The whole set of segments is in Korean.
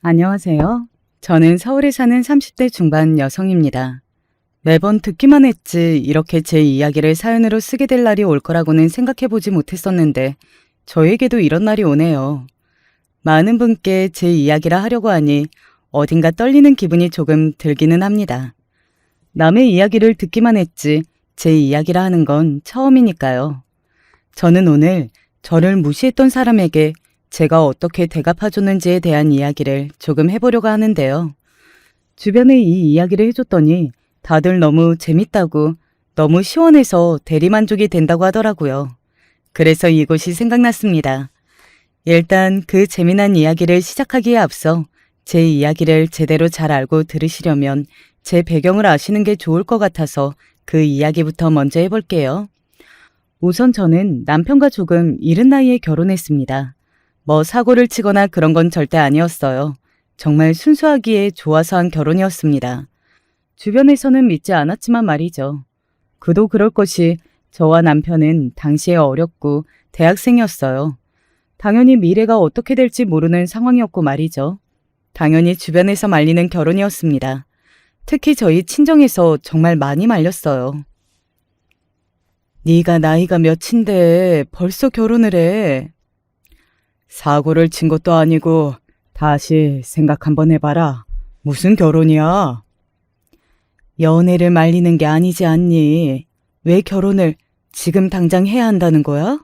안녕하세요. 저는 서울에 사는 30대 중반 여성입니다. 매번 듣기만 했지 이렇게 제 이야기를 사연으로 쓰게 될 날이 올 거라고는 생각해보지 못했었는데 저에게도 이런 날이 오네요. 많은 분께 제 이야기를 하려고 하니 어딘가 떨리는 기분이 조금 들기는 합니다. 남의 이야기를 듣기만 했지 제 이야기를 하는 건 처음이니까요. 저는 오늘 저를 무시했던 사람에게 제가 어떻게 대갚아줬는지에 대한 이야기를 조금 해보려고 하는데요. 주변에 이 이야기를 해줬더니 다들 너무 재밌다고, 너무 시원해서 대리만족이 된다고 하더라고요. 그래서 이곳이 생각났습니다. 일단 그 재미난 이야기를 시작하기에 앞서 제 이야기를 제대로 잘 알고 들으시려면 제 배경을 아시는 게 좋을 것 같아서 그 이야기부터 먼저 해볼게요. 우선 저는 남편과 조금 이른 나이에 결혼했습니다. 뭐 사고를 치거나 그런 건 절대 아니었어요. 정말 순수하기에 좋아서 한 결혼이었습니다. 주변에서는 믿지 않았지만 말이죠. 그도 그럴 것이 저와 남편은 당시에 어렸고 대학생이었어요. 당연히 미래가 어떻게 될지 모르는 상황이었고 말이죠. 당연히 주변에서 말리는 결혼이었습니다. 특히 저희 친정에서 정말 많이 말렸어요. 네가 나이가 몇인데 벌써 결혼을 해. 사고를 친 것도 아니고 다시 생각 한번 해봐라. 무슨 결혼이야? 연애를 말리는 게 아니지 않니? 왜 결혼을 지금 당장 해야 한다는 거야?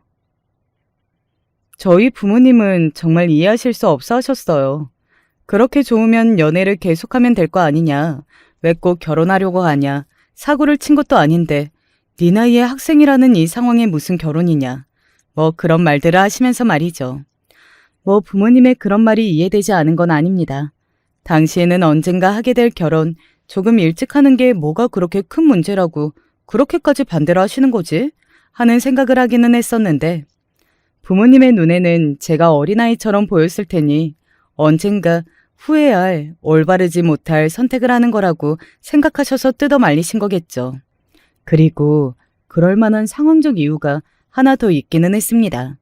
저희 부모님은 정말 이해하실 수 없어 하셨어요. 그렇게 좋으면 연애를 계속하면 될 거 아니냐. 왜 꼭 결혼하려고 하냐. 사고를 친 것도 아닌데 네 나이에 학생이라는 이 상황에 무슨 결혼이냐. 뭐 그런 말들을 하시면서 말이죠. 뭐 부모님의 그런 말이 이해되지 않은 건 아닙니다. 당시에는 언젠가 하게 될 결혼 조금 일찍 하는 게 뭐가 그렇게 큰 문제라고 그렇게까지 반대를 하시는 거지? 하는 생각을 하기는 했었는데 부모님의 눈에는 제가 어린아이처럼 보였을 테니 언젠가 후회할 올바르지 못할 선택을 하는 거라고 생각하셔서 뜯어 말리신 거겠죠. 그리고 그럴 만한 상황적 이유가 하나 더 있기는 했습니다.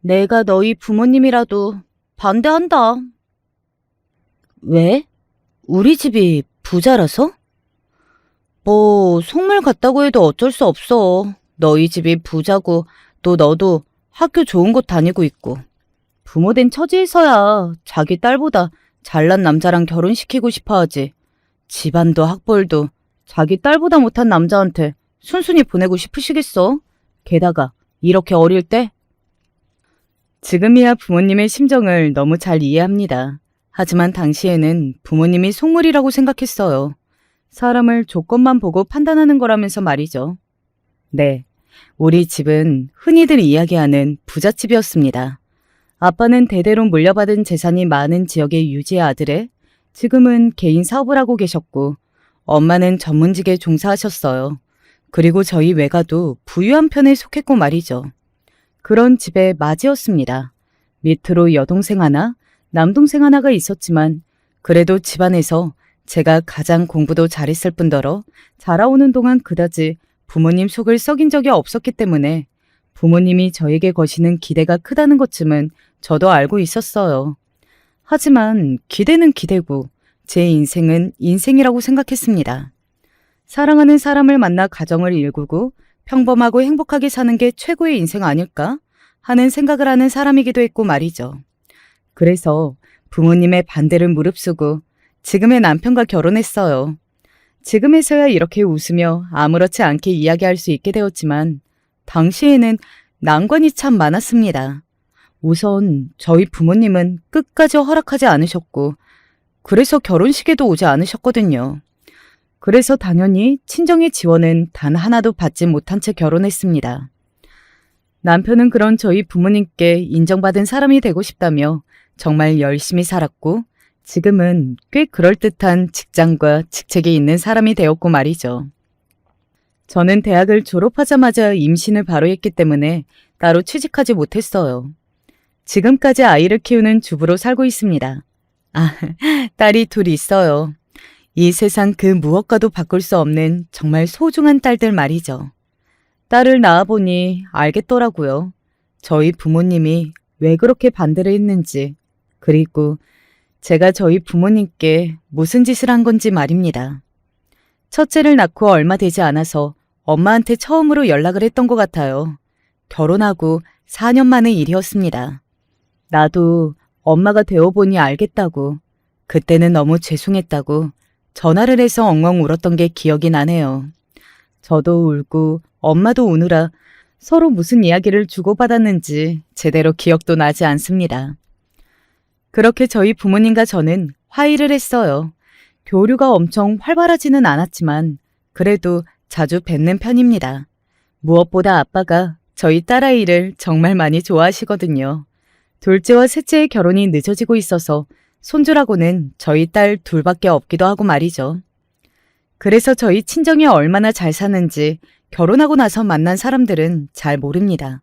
내가 너희 부모님이라도 반대한다. 왜? 우리 집이 부자라서? 뭐 속물 같다고 해도 어쩔 수 없어. 너희 집이 부자고 또 너도 학교 좋은 곳 다니고 있고. 부모된 처지에서야 자기 딸보다 잘난 남자랑 결혼시키고 싶어 하지. 집안도 학벌도 자기 딸보다 못한 남자한테 순순히 보내고 싶으시겠어? 게다가 이렇게 어릴 때? 지금이야 부모님의 심정을 너무 잘 이해합니다. 하지만 당시에는 부모님이 속물이라고 생각했어요. 사람을 조건만 보고 판단하는 거라면서 말이죠. 네, 우리 집은 흔히들 이야기하는 부잣집이었습니다. 아빠는 대대로 물려받은 재산이 많은 지역의 유지의 아들에 지금은 개인 사업을 하고 계셨고 엄마는 전문직에 종사하셨어요. 그리고 저희 외가도 부유한 편에 속했고 말이죠. 그런 집의 맞이였습니다. 밑으로 여동생 하나, 남동생 하나가 있었지만 그래도 집안에서 제가 가장 공부도 잘했을 뿐더러 자라오는 동안 그다지 부모님 속을 썩인 적이 없었기 때문에 부모님이 저에게 거시는 기대가 크다는 것쯤은 저도 알고 있었어요. 하지만 기대는 기대고 제 인생은 인생이라고 생각했습니다. 사랑하는 사람을 만나 가정을 일구고 평범하고 행복하게 사는 게 최고의 인생 아닐까 하는 생각을 하는 사람이기도 했고 말이죠. 그래서 부모님의 반대를 무릅쓰고 지금의 남편과 결혼했어요. 지금에서야 이렇게 웃으며 아무렇지 않게 이야기할 수 있게 되었지만 당시에는 난관이 참 많았습니다. 우선 저희 부모님은 끝까지 허락하지 않으셨고 그래서 결혼식에도 오지 않으셨거든요. 그래서 당연히 친정의 지원은 단 하나도 받지 못한 채 결혼했습니다. 남편은 그런 저희 부모님께 인정받은 사람이 되고 싶다며 정말 열심히 살았고 지금은 꽤 그럴듯한 직장과 직책이 있는 사람이 되었고 말이죠. 저는 대학을 졸업하자마자 임신을 바로 했기 때문에 따로 취직하지 못했어요. 지금까지 아이를 키우는 주부로 살고 있습니다. 아, 딸이 둘 있어요. 이 세상 그 무엇과도 바꿀 수 없는 정말 소중한 딸들 말이죠. 딸을 낳아보니 알겠더라고요. 저희 부모님이 왜 그렇게 반대를 했는지. 그리고 제가 저희 부모님께 무슨 짓을 한 건지 말입니다. 첫째를 낳고 얼마 되지 않아서 엄마한테 처음으로 연락을 했던 것 같아요. 결혼하고 4년 만의 일이었습니다. 나도 엄마가 되어보니 알겠다고, 그때는 너무 죄송했다고 전화를 해서 엉엉 울었던 게 기억이 나네요. 저도 울고 엄마도 우느라 서로 무슨 이야기를 주고받았는지 제대로 기억도 나지 않습니다. 그렇게 저희 부모님과 저는 화해를 했어요. 교류가 엄청 활발하지는 않았지만 그래도 자주 뵙는 편입니다. 무엇보다 아빠가 저희 딸아이를 정말 많이 좋아하시거든요. 둘째와 셋째의 결혼이 늦어지고 있어서 손주라고는 저희 딸 둘밖에 없기도 하고 말이죠. 그래서 저희 친정이 얼마나 잘 사는지 결혼하고 나서 만난 사람들은 잘 모릅니다.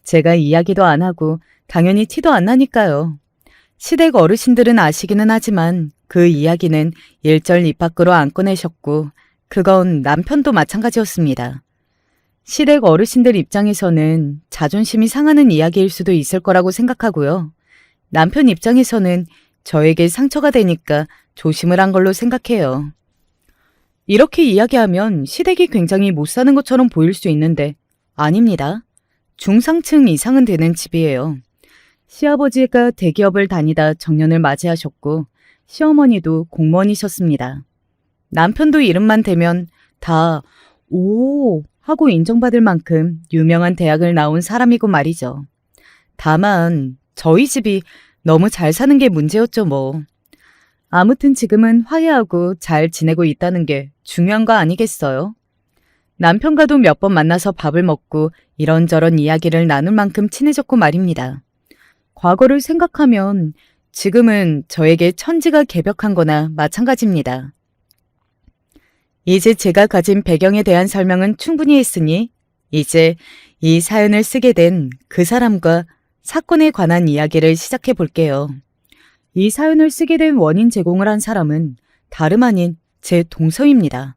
제가 이야기도 안 하고 당연히 티도 안 나니까요. 시댁 어르신들은 아시기는 하지만 그 이야기는 일절 입 밖으로 안 꺼내셨고 그건 남편도 마찬가지였습니다. 시댁 어르신들 입장에서는 자존심이 상하는 이야기일 수도 있을 거라고 생각하고요. 남편 입장에서는 저에게 상처가 되니까 조심을 한 걸로 생각해요. 이렇게 이야기하면 시댁이 굉장히 못 사는 것처럼 보일 수 있는데 아닙니다. 중상층 이상은 되는 집이에요. 시아버지가 대기업을 다니다 정년을 맞이하셨고 시어머니도 공무원이셨습니다. 남편도 이름만 대면 다 오 하고 인정받을 만큼 유명한 대학을 나온 사람이고 말이죠. 다만 저희 집이 너무 잘 사는 게 문제였죠 뭐. 아무튼 지금은 화해하고 잘 지내고 있다는 게 중요한 거 아니겠어요? 남편과도 몇 번 만나서 밥을 먹고 이런저런 이야기를 나눌 만큼 친해졌고 말입니다. 과거를 생각하면 지금은 저에게 천지가 개벽한 거나 마찬가지입니다. 이제 제가 가진 배경에 대한 설명은 충분히 했으니 이제 이 사연을 쓰게 된 그 사람과 사건에 관한 이야기를 시작해 볼게요. 이 사연을 쓰게 된 원인 제공을 한 사람은 다름 아닌 제 동서입니다.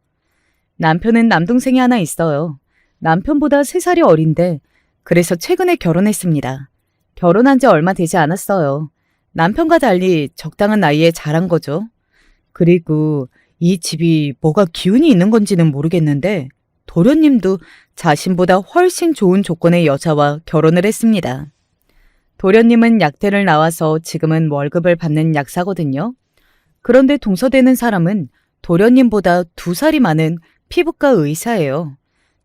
남편은 남동생이 하나 있어요. 남편보다 3살이 어린데 그래서 최근에 결혼했습니다. 결혼한 지 얼마 되지 않았어요. 남편과 달리 적당한 나이에 자란 거죠. 그리고 이 집이 뭐가 기운이 있는 건지는 모르겠는데 도련님도 자신보다 훨씬 좋은 조건의 여자와 결혼을 했습니다. 도련님은 약대를 나와서 지금은 월급을 받는 약사거든요. 그런데 동서되는 사람은 도련님보다 2살이 많은 피부과 의사예요.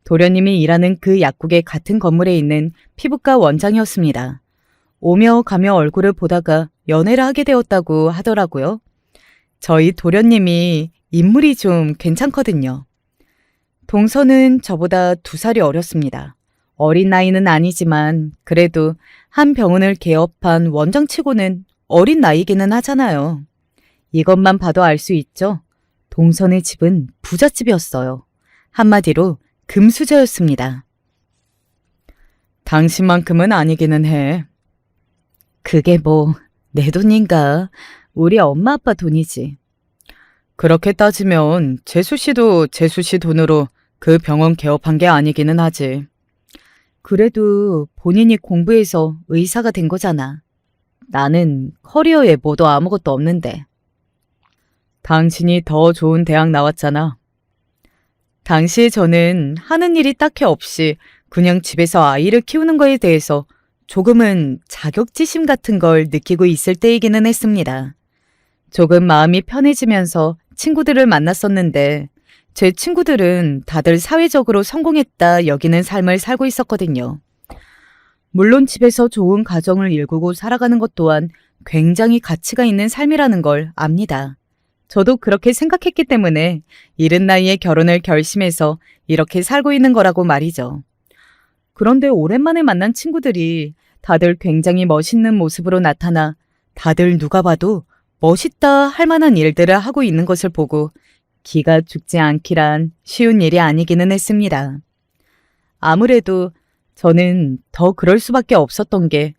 도련님이 일하는 그 약국의 같은 건물에 있는 피부과 원장이었습니다. 오며 가며 얼굴을 보다가 연애를 하게 되었다고 하더라고요. 저희 도련님이 인물이 좀 괜찮거든요. 동서는 저보다 2살이 어렸습니다. 어린 나이는 아니지만 그래도 한 병원을 개업한 원장치고는 어린 나이기는 하잖아요. 이것만 봐도 알 수 있죠. 동선의 집은 부잣집이었어요. 한마디로 금수저였습니다. 당신만큼은 아니기는 해. 그게 뭐 내 돈인가? 우리 엄마 아빠 돈이지. 그렇게 따지면 재수 씨도 재수 씨 돈으로 그 병원 개업한 게 아니기는 하지. 그래도 본인이 공부해서 의사가 된 거잖아. 나는 커리어에 뭐도 아무것도 없는데. 당신이 더 좋은 대학 나왔잖아. 당시에 저는 하는 일이 딱히 없이 그냥 집에서 아이를 키우는 거에 대해서 조금은 자격지심 같은 걸 느끼고 있을 때이기는 했습니다. 조금 마음이 편해지면서 친구들을 만났었는데 제 친구들은 다들 사회적으로 성공했다 여기는 삶을 살고 있었거든요. 물론 집에서 좋은 가정을 일구고 살아가는 것 또한 굉장히 가치가 있는 삶이라는 걸 압니다. 저도 그렇게 생각했기 때문에 이른 나이에 결혼을 결심해서 이렇게 살고 있는 거라고 말이죠. 그런데 오랜만에 만난 친구들이 다들 굉장히 멋있는 모습으로 나타나 다들 누가 봐도 멋있다 할 만한 일들을 하고 있는 것을 보고 기가 죽지 않기란 쉬운 일이 아니기는 했습니다. 아무래도 저는 더 그럴 수밖에 없었던 게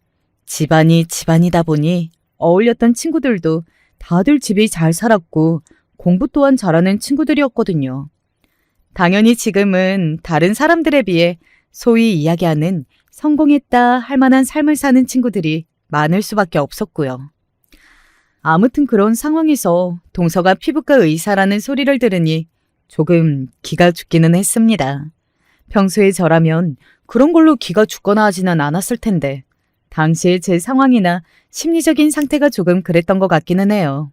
집안이 집안이다 보니 어울렸던 친구들도 다들 집이 잘 살았고 공부 또한 잘하는 친구들이었거든요. 당연히 지금은 다른 사람들에 비해 소위 이야기하는 성공했다 할 만한 삶을 사는 친구들이 많을 수밖에 없었고요. 아무튼 그런 상황에서 동서가 피부과 의사라는 소리를 들으니 조금 기가 죽기는 했습니다. 평소에 저라면 그런 걸로 기가 죽거나 하지는 않았을 텐데 당시에 제 상황이나 심리적인 상태가 조금 그랬던 것 같기는 해요.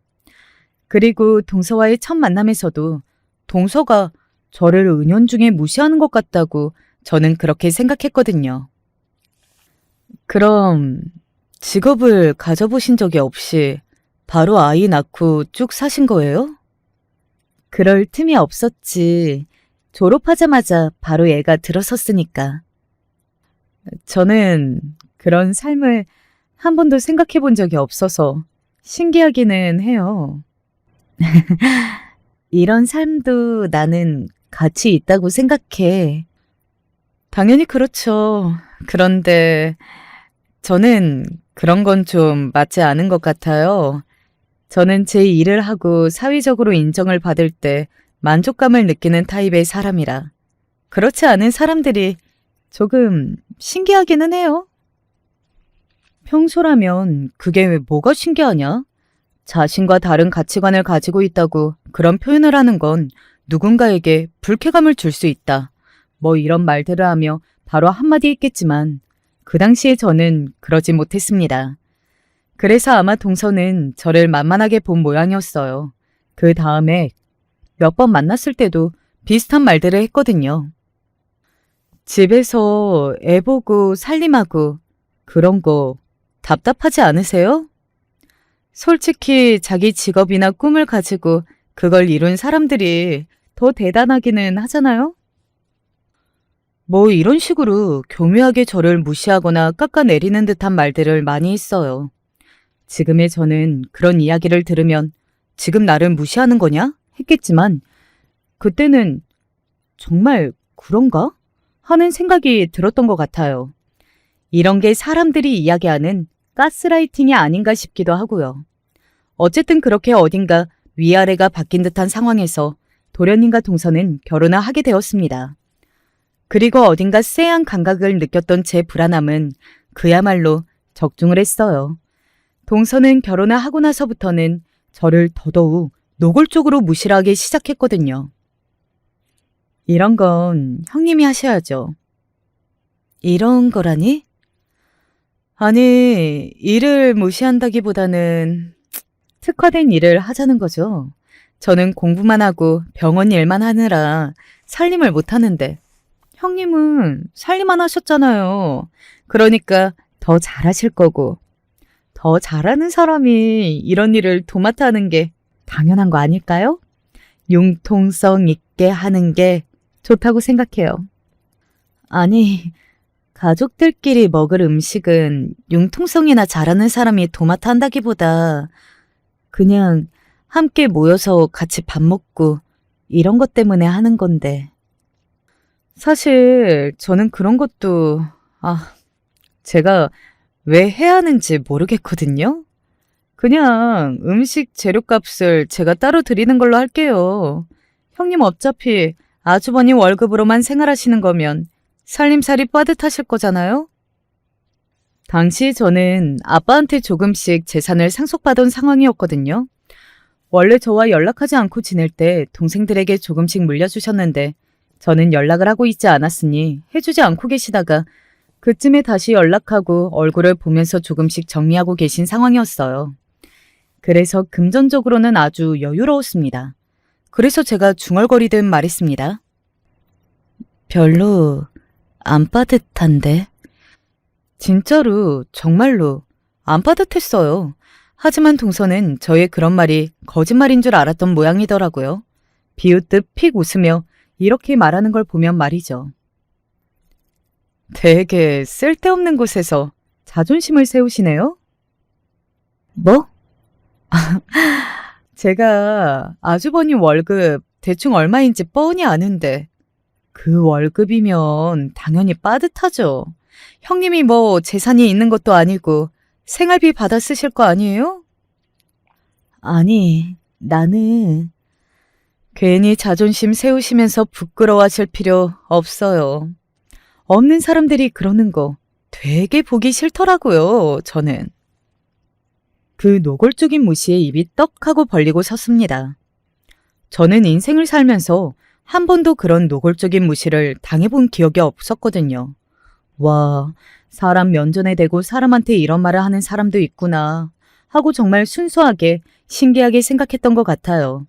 그리고 동서와의 첫 만남에서도 동서가 저를 은연중에 무시하는 것 같다고 저는 그렇게 생각했거든요. 그럼 직업을 가져보신 적이 없이 바로 아이 낳고 쭉 사신 거예요? 그럴 틈이 없었지. 졸업하자마자 바로 애가 들어섰으니까. 저는 그런 삶을 한 번도 생각해 본 적이 없어서 신기하기는 해요. 이런 삶도 나는 가치 있다고 생각해. 당연히 그렇죠. 그런데 저는 그런 건 좀 맞지 않은 것 같아요. 저는 제 일을 하고 사회적으로 인정을 받을 때 만족감을 느끼는 타입의 사람이라 그렇지 않은 사람들이 조금 신기하기는 해요. 평소라면 그게 왜 뭐가 신기하냐? 자신과 다른 가치관을 가지고 있다고 그런 표현을 하는 건 누군가에게 불쾌감을 줄 수 있다. 뭐 이런 말들을 하며 바로 한마디 했겠지만 그 당시에 저는 그러지 못했습니다. 그래서 아마 동서는 저를 만만하게 본 모양이었어요. 그 다음에 몇 번 만났을 때도 비슷한 말들을 했거든요. 집에서 애 보고 살림하고 그런 거 답답하지 않으세요? 솔직히 자기 직업이나 꿈을 가지고 그걸 이룬 사람들이 더 대단하기는 하잖아요? 뭐 이런 식으로 교묘하게 저를 무시하거나 깎아내리는 듯한 말들을 많이 했어요. 지금의 저는 그런 이야기를 들으면 지금 나를 무시하는 거냐? 했겠지만 그때는 정말 그런가? 하는 생각이 들었던 것 같아요. 이런 게 사람들이 이야기하는 가스라이팅이 아닌가 싶기도 하고요. 어쨌든 그렇게 어딘가 위아래가 바뀐 듯한 상황에서 도련님과 동서는 결혼을 하게 되었습니다. 그리고 어딘가 쎄한 감각을 느꼈던 제 불안함은 그야말로 적중을 했어요. 동서는 결혼을 하고 나서부터는 저를 더더욱 노골적으로 무시를 하기 시작했거든요. 이런 건 형님이 하셔야죠. 이런 거라니? 아니, 일을 무시한다기보다는 특화된 일을 하자는 거죠. 저는 공부만 하고 병원 일만 하느라 살림을 못 하는데 형님은 살림만 하셨잖아요. 그러니까 더 잘하실 거고 더 잘하는 사람이 이런 일을 도맡아 하는 게 당연한 거 아닐까요? 융통성 있게 하는 게 좋다고 생각해요. 아니, 가족들끼리 먹을 음식은 융통성이나 잘하는 사람이 도맡아 한다기보다 그냥 함께 모여서 같이 밥 먹고 이런 것 때문에 하는 건데. 사실 저는 그런 것도 제가 왜 해야 하는지 모르겠거든요. 그냥 음식 재료값을 제가 따로 드리는 걸로 할게요. 형님 어차피 아주버니 월급으로만 생활하시는 거면 살림살이 빠듯하실 거잖아요? 당시 저는 아빠한테 조금씩 재산을 상속받은 상황이었거든요. 원래 저와 연락하지 않고 지낼 때 동생들에게 조금씩 물려주셨는데 저는 연락을 하고 있지 않았으니 해주지 않고 계시다가 그쯤에 다시 연락하고 얼굴을 보면서 조금씩 정리하고 계신 상황이었어요. 그래서 금전적으로는 아주 여유로웠습니다. 그래서 제가 중얼거리듯 말했습니다. 별로 안 빠듯한데? 진짜로 정말로 안 빠듯했어요. 하지만 동서는 저의 그런 말이 거짓말인 줄 알았던 모양이더라고요. 비웃듯 픽 웃으며 이렇게 말하는 걸 보면 말이죠. 되게 쓸데없는 곳에서 자존심을 세우시네요? 뭐? 제가 아주버님 월급 대충 얼마인지 뻔히 아는데 그 월급이면 당연히 빠듯하죠. 형님이 뭐 재산이 있는 것도 아니고 생활비 받아 쓰실 거 아니에요? 아니, 나는 괜히 자존심 세우시면서 부끄러워하실 필요 없어요. 없는 사람들이 그러는 거 되게 보기 싫더라고요, 저는. 그 노골적인 무시에 입이 떡 하고 벌리고 섰습니다. 저는 인생을 살면서 한 번도 그런 노골적인 무시를 당해본 기억이 없었거든요. 와, 사람 면전에 대고 사람한테 이런 말을 하는 사람도 있구나 하고 정말 순수하게 신기하게 생각했던 것 같아요.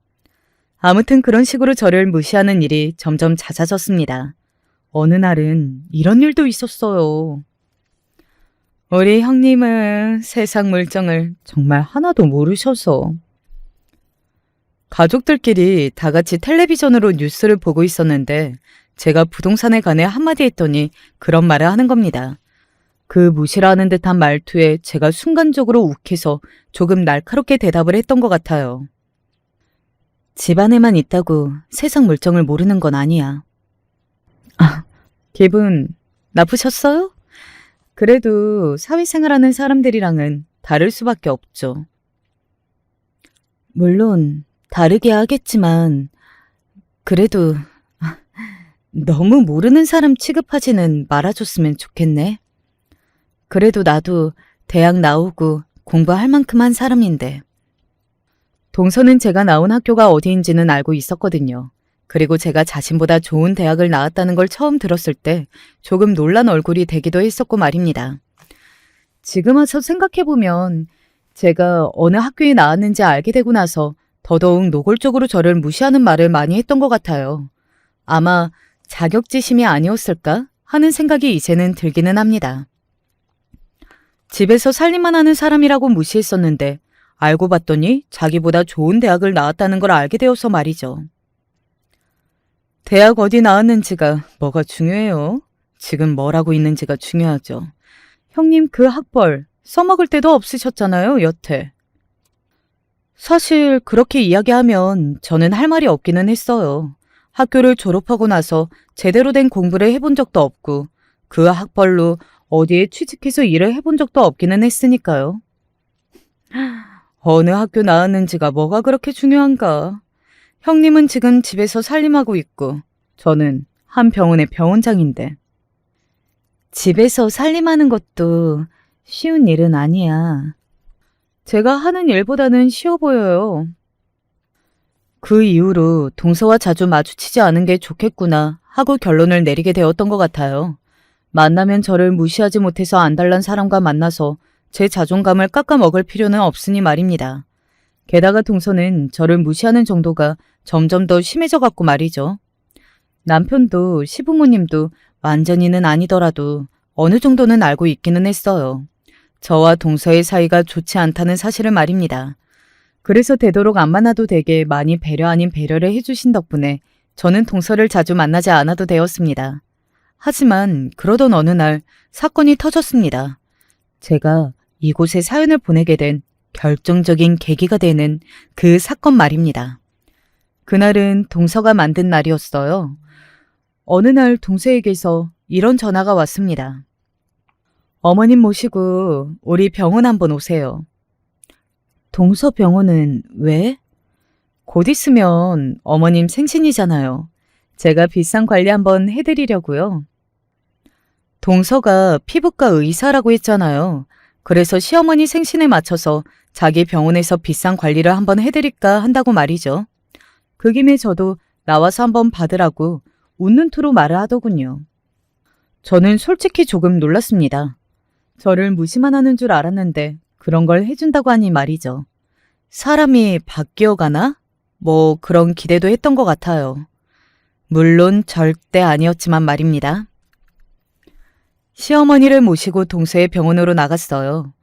아무튼 그런 식으로 저를 무시하는 일이 점점 잦아졌습니다. 어느 날은 이런 일도 있었어요. 우리 형님은 세상 물정을 정말 하나도 모르셔서 가족들끼리 다 같이 텔레비전으로 뉴스를 보고 있었는데 제가 부동산에 관해 한마디 했더니 그런 말을 하는 겁니다. 그 무시라는 듯한 말투에 제가 순간적으로 욱해서 조금 날카롭게 대답을 했던 것 같아요. 집안에만 있다고 세상 물정을 모르는 건 아니야. 아, 기분 나쁘셨어요? 그래도 사회생활하는 사람들이랑은 다를 수밖에 없죠. 물론 다르게 하겠지만 그래도 너무 모르는 사람 취급하지는 말아줬으면 좋겠네. 그래도 나도 대학 나오고 공부할 만큼 한 사람인데. 동서는 제가 나온 학교가 어디인지는 알고 있었거든요. 그리고 제가 자신보다 좋은 대학을 나왔다는 걸 처음 들었을 때 조금 놀란 얼굴이 되기도 했었고 말입니다. 지금 와서 생각해보면 제가 어느 학교에 나왔는지 알게 되고 나서 더더욱 노골적으로 저를 무시하는 말을 많이 했던 것 같아요. 아마 자격지심이 아니었을까 하는 생각이 이제는 들기는 합니다. 집에서 살림만 하는 사람이라고 무시했었는데 알고 봤더니 자기보다 좋은 대학을 나왔다는 걸 알게 되어서 말이죠. 대학 어디 나왔는지가 뭐가 중요해요? 지금 뭘 하고 있는지가 중요하죠. 형님 그 학벌 써먹을 데도 없으셨잖아요, 여태. 사실 그렇게 이야기하면 저는 할 말이 없기는 했어요. 학교를 졸업하고 나서 제대로 된 공부를 해본 적도 없고 그 학벌로 어디에 취직해서 일을 해본 적도 없기는 했으니까요. 어느 학교 나왔는지가 뭐가 그렇게 중요한가. 형님은 지금 집에서 살림하고 있고 저는 한 병원의 병원장인데. 집에서 살림하는 것도 쉬운 일은 아니야. 제가 하는 일보다는 쉬워 보여요. 그 이후로 동서와 자주 마주치지 않은 게 좋겠구나 하고 결론을 내리게 되었던 것 같아요. 만나면 저를 무시하지 못해서 안달난 사람과 만나서 제 자존감을 깎아먹을 필요는 없으니 말입니다. 게다가 동서는 저를 무시하는 정도가 점점 더 심해져 갔고 말이죠. 남편도 시부모님도 완전히는 아니더라도 어느 정도는 알고 있기는 했어요. 저와 동서의 사이가 좋지 않다는 사실을 말입니다. 그래서 되도록 안 만나도 되게 많이 배려 아닌 배려를 해주신 덕분에 저는 동서를 자주 만나지 않아도 되었습니다. 하지만 그러던 어느 날 사건이 터졌습니다. 제가 이곳에 사연을 보내게 된 결정적인 계기가 되는 그 사건 말입니다. 그날은 동서가 만든 날이었어요. 어느 날 동서에게서 이런 전화가 왔습니다. 어머님 모시고 우리 병원 한번 오세요. 동서 병원은 왜? 곧 있으면 어머님 생신이잖아요. 제가 비싼 관리 한번 해드리려고요. 동서가 피부과 의사라고 했잖아요. 그래서 시어머니 생신에 맞춰서 자기 병원에서 비싼 관리를 한번 해드릴까 한다고 말이죠. 그 김에 저도 나와서 한번 받으라고 웃는 투로 말을 하더군요. 저는 솔직히 조금 놀랐습니다. 저를 무시만 하는 줄 알았는데 그런 걸 해준다고 하니 말이죠. 사람이 바뀌어가나? 뭐 그런 기대도 했던 것 같아요. 물론 절대 아니었지만 말입니다. 시어머니를 모시고 동서의 병원으로 나갔어요.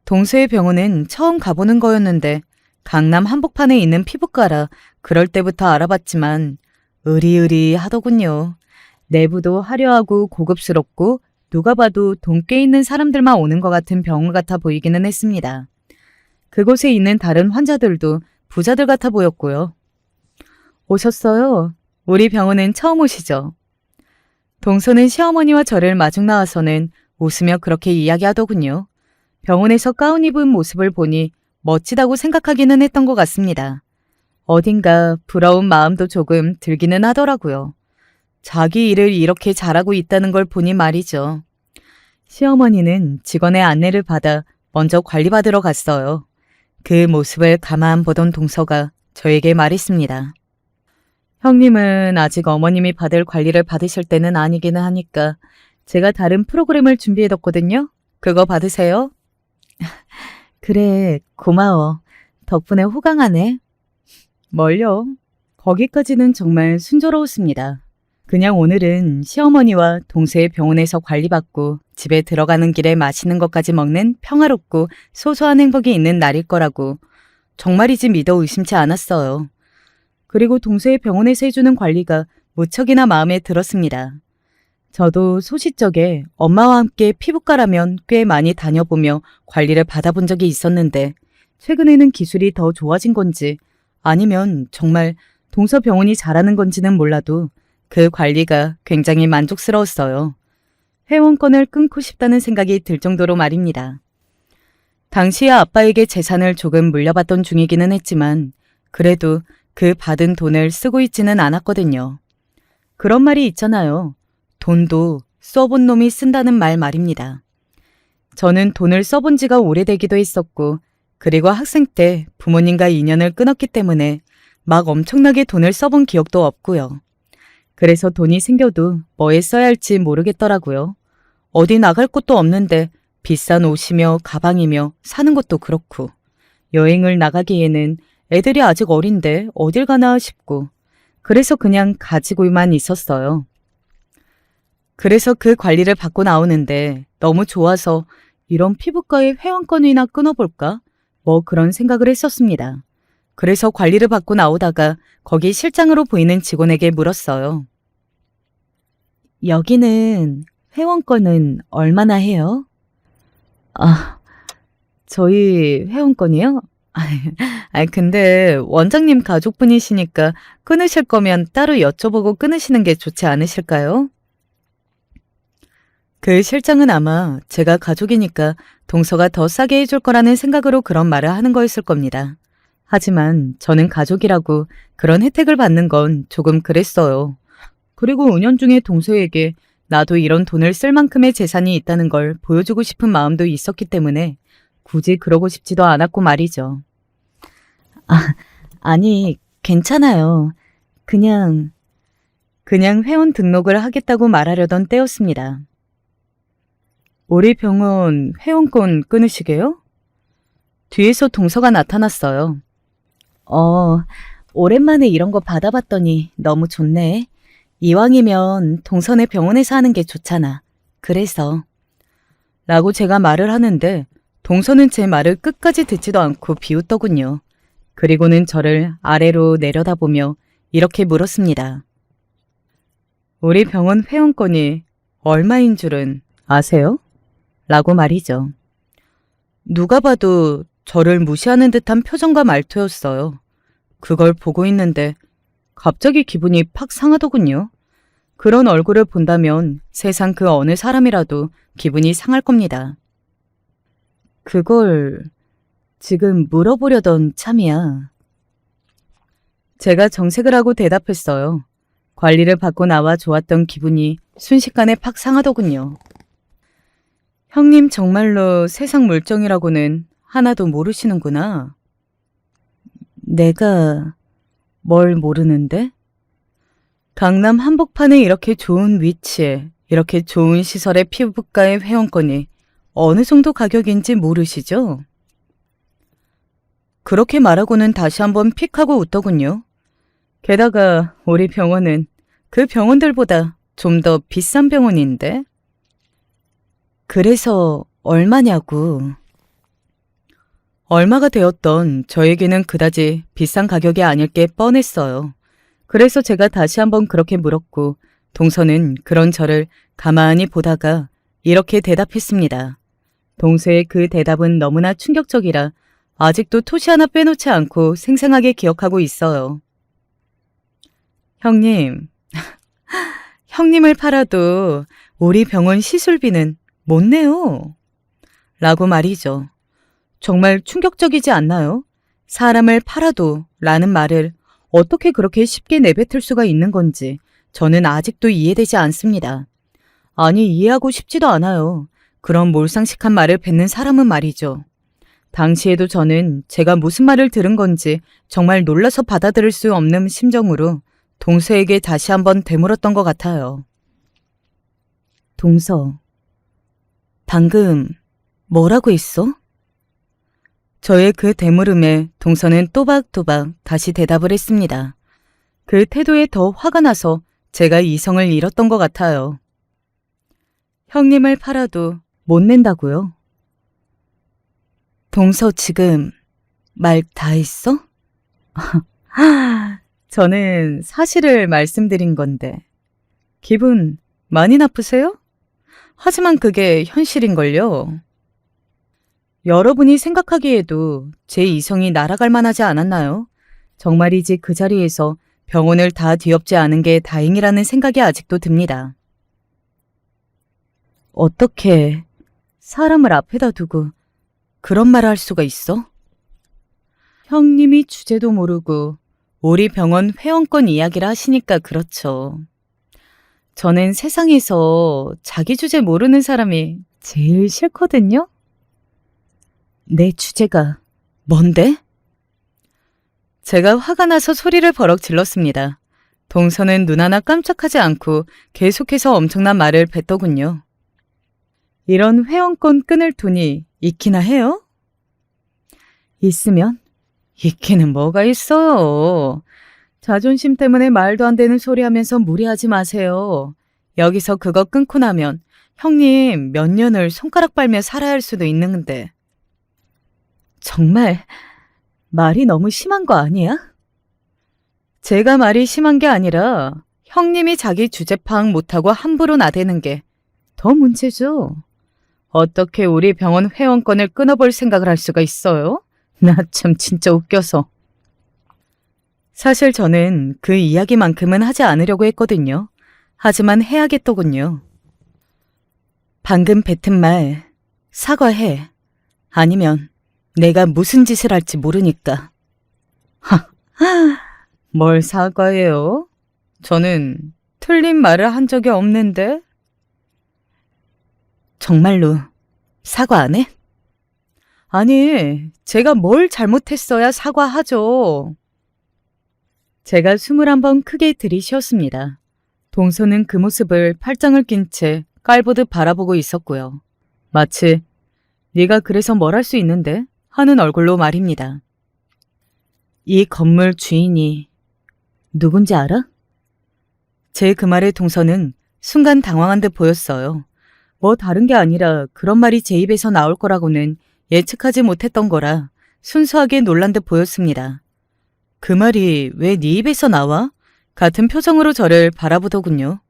동서의 병원은 처음 가보는 거였는데 강남 한복판에 있는 피부과라 그럴 때부터 알아봤지만 으리으리하더군요. 내부도 화려하고 고급스럽고 누가 봐도 돈 꽤 있는 사람들만 오는 것 같은 병원 같아 보이기는 했습니다. 그곳에 있는 다른 환자들도 부자들 같아 보였고요. 오셨어요? 우리 병원은 처음 오시죠? 동서는 시어머니와 저를 마중 나와서는 웃으며 그렇게 이야기하더군요. 병원에서 가운 입은 모습을 보니 멋지다고 생각하기는 했던 것 같습니다. 어딘가 부러운 마음도 조금 들기는 하더라고요. 자기 일을 이렇게 잘하고 있다는 걸 보니 말이죠. 시어머니는 직원의 안내를 받아 먼저 관리받으러 갔어요. 그 모습을 가만 보던 동서가 저에게 말했습니다. 형님은 아직 어머님이 받을 관리를 받으실 때는 아니기는 하니까 제가 다른 프로그램을 준비해뒀거든요. 그거 받으세요. 그래, 고마워. 덕분에 호강하네. 뭘요? 거기까지는 정말 순조로웠습니다. 그냥 오늘은 시어머니와 동서의 병원에서 관리받고 집에 들어가는 길에 맛있는 것까지 먹는 평화롭고 소소한 행복이 있는 날일 거라고 정말이지 믿어 의심치 않았어요. 그리고 동서의 병원에서 해주는 관리가 무척이나 마음에 들었습니다. 저도 소시적에 엄마와 함께 피부과라면 꽤 많이 다녀보며 관리를 받아본 적이 있었는데 최근에는 기술이 더 좋아진 건지 아니면 정말 동서 병원이 잘하는 건지는 몰라도 그 관리가 굉장히 만족스러웠어요. 회원권을 끊고 싶다는 생각이 들 정도로 말입니다. 당시에 아빠에게 재산을 조금 물려받던 중이기는 했지만 그래도 그 받은 돈을 쓰고 있지는 않았거든요. 그런 말이 있잖아요. 돈도 써본 놈이 쓴다는 말 말입니다. 저는 돈을 써본 지가 오래되기도 했었고 그리고 학생 때 부모님과 인연을 끊었기 때문에 막 엄청나게 돈을 써본 기억도 없고요. 그래서 돈이 생겨도 뭐에 써야 할지 모르겠더라고요. 어디 나갈 곳도 없는데 비싼 옷이며 가방이며 사는 것도 그렇고 여행을 나가기에는 애들이 아직 어린데 어딜 가나 싶고 그래서 그냥 가지고만 있었어요. 그래서 그 관리를 받고 나오는데 너무 좋아서 이런 피부과의 회원권이나 끊어볼까? 뭐 그런 생각을 했었습니다. 그래서 관리를 받고 나오다가 거기 실장으로 보이는 직원에게 물었어요. 여기는 회원권은 얼마나 해요? 아, 저희 회원권이요? 근데 원장님 가족분이시니까 끊으실 거면 따로 여쭤보고 끊으시는 게 좋지 않으실까요? 그 실장은 아마 제가 가족이니까 동서가 더 싸게 해줄 거라는 생각으로 그런 말을 하는 거였을 겁니다. 하지만 저는 가족이라고 그런 혜택을 받는 건 조금 그랬어요. 그리고 은연중에 동서에게 나도 이런 돈을 쓸 만큼의 재산이 있다는 걸 보여주고 싶은 마음도 있었기 때문에 굳이 그러고 싶지도 않았고 말이죠. 아니, 괜찮아요. 그냥 회원 등록을 하겠다고 말하려던 때였습니다. 우리 병원 회원권 끊으시게요? 뒤에서 동서가 나타났어요. 오랜만에 이런 거 받아봤더니 너무 좋네. 이왕이면 동선의 병원에서 하는 게 좋잖아. 그래서. 라고 제가 말을 하는데 동서는 제 말을 끝까지 듣지도 않고 비웃더군요. 그리고는 저를 아래로 내려다보며 이렇게 물었습니다. 우리 병원 회원권이 얼마인 줄은 아세요? 라고 말이죠. 누가 봐도 저를 무시하는 듯한 표정과 말투였어요. 그걸 보고 있는데 갑자기 기분이 팍 상하더군요. 그런 얼굴을 본다면 세상 그 어느 사람이라도 기분이 상할 겁니다. 그걸 지금 물어보려던 참이야. 제가 정색을 하고 대답했어요. 관리를 받고 나와 좋았던 기분이 순식간에 팍 상하더군요. 형님 정말로 세상 물정이라고는 하나도 모르시는구나. 내가 뭘 모르는데? 강남 한복판에 이렇게 좋은 위치에 이렇게 좋은 시설의 피부과의 회원권이 어느 정도 가격인지 모르시죠? 그렇게 말하고는 다시 한번 픽 하고 웃더군요. 게다가 우리 병원은 그 병원들보다 좀 더 비싼 병원인데? 그래서 얼마냐고. 얼마가 되었던 저에게는 그다지 비싼 가격이 아닐 게 뻔했어요. 그래서 제가 다시 한번 그렇게 물었고 동서는 그런 저를 가만히 보다가 이렇게 대답했습니다. 동서의 그 대답은 너무나 충격적이라 아직도 토시 하나 빼놓지 않고 생생하게 기억하고 있어요. 형님, 형님을 팔아도 우리 병원 시술비는 못 내요. 라고 말이죠. 정말 충격적이지 않나요? 사람을 팔아도 라는 말을 어떻게 그렇게 쉽게 내뱉을 수가 있는 건지 저는 아직도 이해되지 않습니다. 아니, 이해하고 싶지도 않아요. 그런 몰상식한 말을 뱉는 사람은 말이죠. 당시에도 저는 제가 무슨 말을 들은 건지 정말 놀라서 받아들일 수 없는 심정으로 동서에게 다시 한번 되물었던 것 같아요. 동서, 방금 뭐라고 했어? 저의 그 되물음에 동서는 또박또박 다시 대답을 했습니다. 그 태도에 더 화가 나서 제가 이성을 잃었던 것 같아요. 형님을 팔아도 못 낸다고요? 동서 지금 말 다 했어? 저는 사실을 말씀드린 건데 기분 많이 나쁘세요? 하지만 그게 현실인걸요. 여러분이 생각하기에도 제 이성이 날아갈 만하지 않았나요? 정말이지 그 자리에서 병원을 다 뒤엎지 않은 게 다행이라는 생각이 아직도 듭니다. 어떻게 사람을 앞에다 두고 그런 말을 할 수가 있어? 형님이 주제도 모르고 우리 병원 회원권 이야기를 하시니까 그렇죠. 저는 세상에서 자기 주제 모르는 사람이 제일 싫거든요. 내 주제가 뭔데? 제가 화가 나서 소리를 버럭 질렀습니다. 동서는 눈 하나 깜짝하지 않고 계속해서 엄청난 말을 뱉더군요. 이런 회원권 끊을 돈이 있기나 해요? 있으면 있기는 뭐가 있어요. 자존심 때문에 말도 안 되는 소리 하면서 무리하지 마세요. 여기서 그거 끊고 나면 형님 몇 년을 손가락 빨며 살아야 할 수도 있는데. 정말 말이 너무 심한 거 아니야? 제가 말이 심한 게 아니라 형님이 자기 주제 파악 못하고 함부로 나대는 게 더 문제죠. 어떻게 우리 병원 회원권을 끊어볼 생각을 할 수가 있어요? 나 참 진짜 웃겨서. 사실 저는 그 이야기만큼은 하지 않으려고 했거든요. 하지만 해야겠더군요. 방금 뱉은 말 사과해. 아니면 내가 무슨 짓을 할지 모르니까. 뭘 사과해요? 저는 틀린 말을 한 적이 없는데. 정말로 사과 안 해? 아니, 제가 뭘 잘못했어야 사과하죠. 제가 숨을 한번 크게 들이쉬었습니다. 동서는 그 모습을 팔짱을 낀 채 깔보듯 바라보고 있었고요. 마치 네가 그래서 뭘 할 수 있는데? 하는 얼굴로 말입니다. 이 건물 주인이 누군지 알아? 제 그 말에 동서는 순간 당황한 듯 보였어요. 뭐 다른 게 아니라 그런 말이 제 입에서 나올 거라고는 예측하지 못했던 거라 순수하게 놀란 듯 보였습니다. 그 말이 왜 네 입에서 나와? 같은 표정으로 저를 바라보더군요.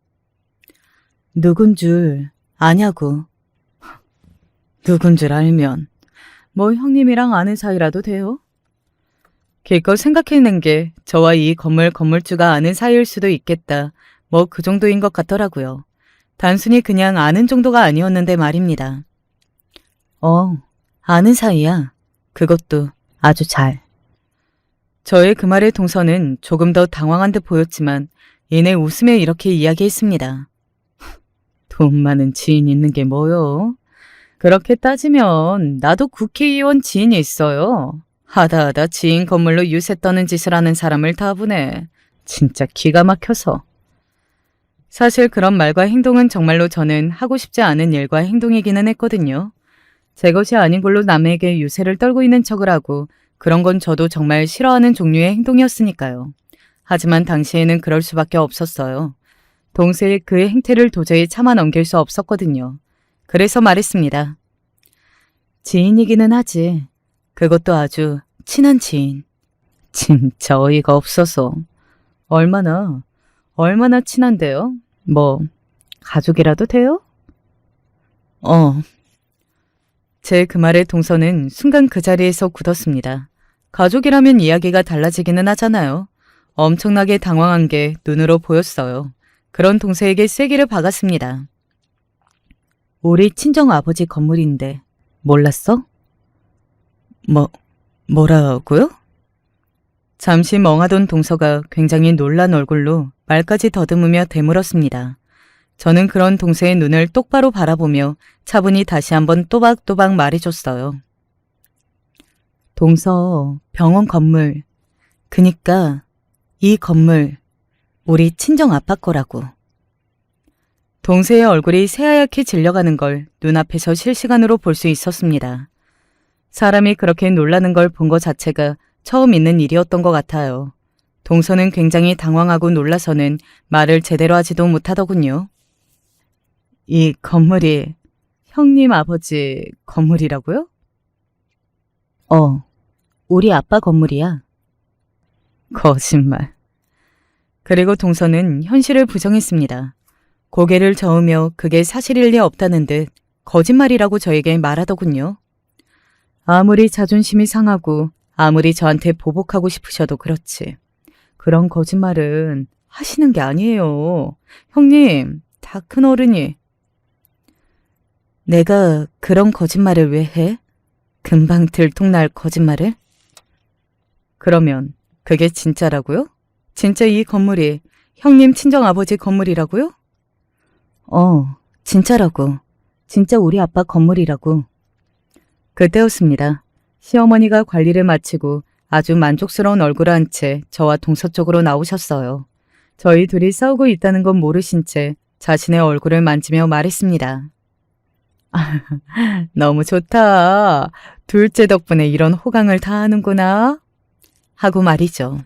누군 줄 아냐고. 누군 줄 알면 뭐 형님이랑 아는 사이라도 돼요? 기껏 생각해낸 게 저와 이 건물주가 아는 사이일 수도 있겠다. 뭐 그 정도인 것 같더라고요. 단순히 그냥 아는 정도가 아니었는데 말입니다. 아는 사이야. 그것도 아주 잘. 저의 그 말에 동서는 조금 더 당황한 듯 보였지만 이내 웃으며 이렇게 이야기했습니다. 돈 많은 지인 있는 게 뭐요? 그렇게 따지면 나도 국회의원 지인이 있어요. 하다 지인 건물로 유세 떠는 짓을 하는 사람을 다 보네. 진짜 기가 막혀서. 사실 그런 말과 행동은 정말로 저는 하고 싶지 않은 일과 행동이기는 했거든요. 제 것이 아닌 걸로 남에게 유세를 떨고 있는 척을 하고 그런 건 저도 정말 싫어하는 종류의 행동이었으니까요. 하지만 당시에는 그럴 수밖에 없었어요. 동서의 그 행태를 도저히 참아 넘길 수 없었거든요. 그래서 말했습니다. 지인이기는 하지. 그것도 아주 친한 지인. 진짜 어이가 없어서. 얼마나 친한데요? 뭐 가족이라도 돼요? 제 그 말에 동서는 순간 그 자리에서 굳었습니다. 가족이라면 이야기가 달라지기는 하잖아요. 엄청나게 당황한 게 눈으로 보였어요. 그런 동서에게 쐐기를 박았습니다. 우리 친정아버지 건물인데 몰랐어? 뭐라고요? 잠시 멍하던 동서가 굉장히 놀란 얼굴로 말까지 더듬으며 되물었습니다. 저는 그런 동서의 눈을 똑바로 바라보며 차분히 다시 한번 또박또박 말해줬어요. 동서 병원 건물. 그니까 이 건물 우리 친정 아빠 거라고. 동서의 얼굴이 새하얗게 질려가는 걸 눈앞에서 실시간으로 볼 수 있었습니다. 사람이 그렇게 놀라는 걸 본 것 자체가 처음 있는 일이었던 것 같아요. 동서는 굉장히 당황하고 놀라서는 말을 제대로 하지도 못하더군요. 이 건물이 형님 아버지 건물이라고요? 우리 아빠 건물이야. 거짓말. 그리고 동서는 현실을 부정했습니다. 고개를 저으며 그게 사실일 리 없다는 듯 거짓말이라고 저에게 말하더군요. 아무리 자존심이 상하고 아무리 저한테 보복하고 싶으셔도 그렇지. 그런 거짓말은 하시는 게 아니에요. 형님, 다 큰 어른이. 내가 그런 거짓말을 왜 해? 금방 들통날 거짓말을? 그러면 그게 진짜라고요? 진짜 이 건물이 형님 친정아버지 건물이라고요? 진짜라고. 진짜 우리 아빠 건물이라고. 그때였습니다. 시어머니가 관리를 마치고 아주 만족스러운 얼굴을 한 채 저와 동서 쪽으로 나오셨어요. 저희 둘이 싸우고 있다는 건 모르신 채 자신의 얼굴을 만지며 말했습니다. 너무 좋다. 둘째 덕분에 이런 호강을 다 하는구나. 하고 말이죠.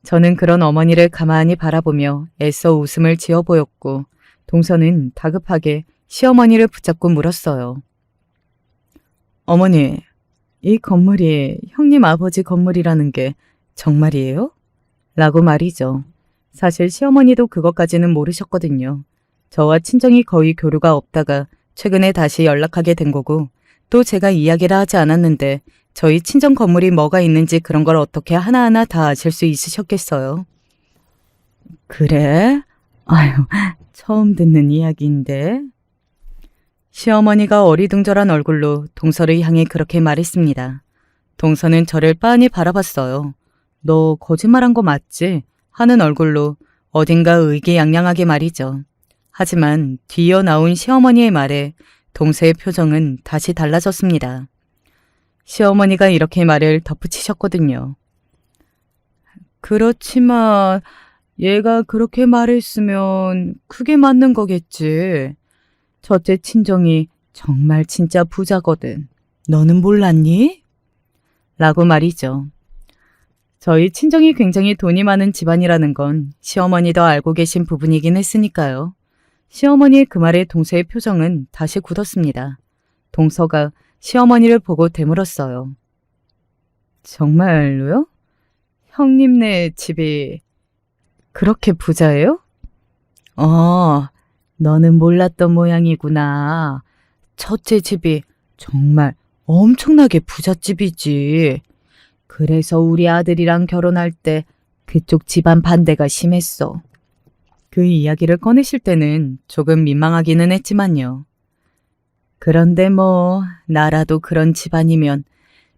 저는 그런 어머니를 가만히 바라보며 애써 웃음을 지어 보였고 동서는 다급하게 시어머니를 붙잡고 물었어요. 어머니, 이 건물이 형님 아버지 건물이라는 게 정말이에요? 라고 말이죠. 사실 시어머니도 그것까지는 모르셨거든요. 저와 친정이 거의 교류가 없다가 최근에 다시 연락하게 된 거고 또 제가 이야기를 하지 않았는데 저희 친정 건물이 뭐가 있는지 그런 걸 어떻게 하나하나 다 아실 수 있으셨겠어요. 그래? 아유, 처음 듣는 이야기인데. 시어머니가 어리둥절한 얼굴로 동서를 향해 그렇게 말했습니다. 동서는 저를 빤히 바라봤어요. 너 거짓말한 거 맞지? 하는 얼굴로 어딘가 의기양양하게 말이죠. 하지만 뒤이어 나온 시어머니의 말에 동서의 표정은 다시 달라졌습니다. 시어머니가 이렇게 말을 덧붙이셨거든요. 그렇지만 얘가 그렇게 말했으면 그게 맞는 거겠지. 첫째 친정이 정말 진짜 부자거든. 너는 몰랐니? 라고 말이죠. 저희 친정이 굉장히 돈이 많은 집안이라는 건 시어머니도 알고 계신 부분이긴 했으니까요. 시어머니의 그 말에 동서의 표정은 다시 굳었습니다. 동서가 시어머니를 보고 되물었어요. 정말로요? 형님네 집이 그렇게 부자예요? 너는 몰랐던 모양이구나. 첫째 집이 정말 엄청나게 부잣집이지. 그래서 우리 아들이랑 결혼할 때 그쪽 집안 반대가 심했어. 그 이야기를 꺼내실 때는 조금 민망하기는 했지만요. 그런데 뭐 나라도 그런 집안이면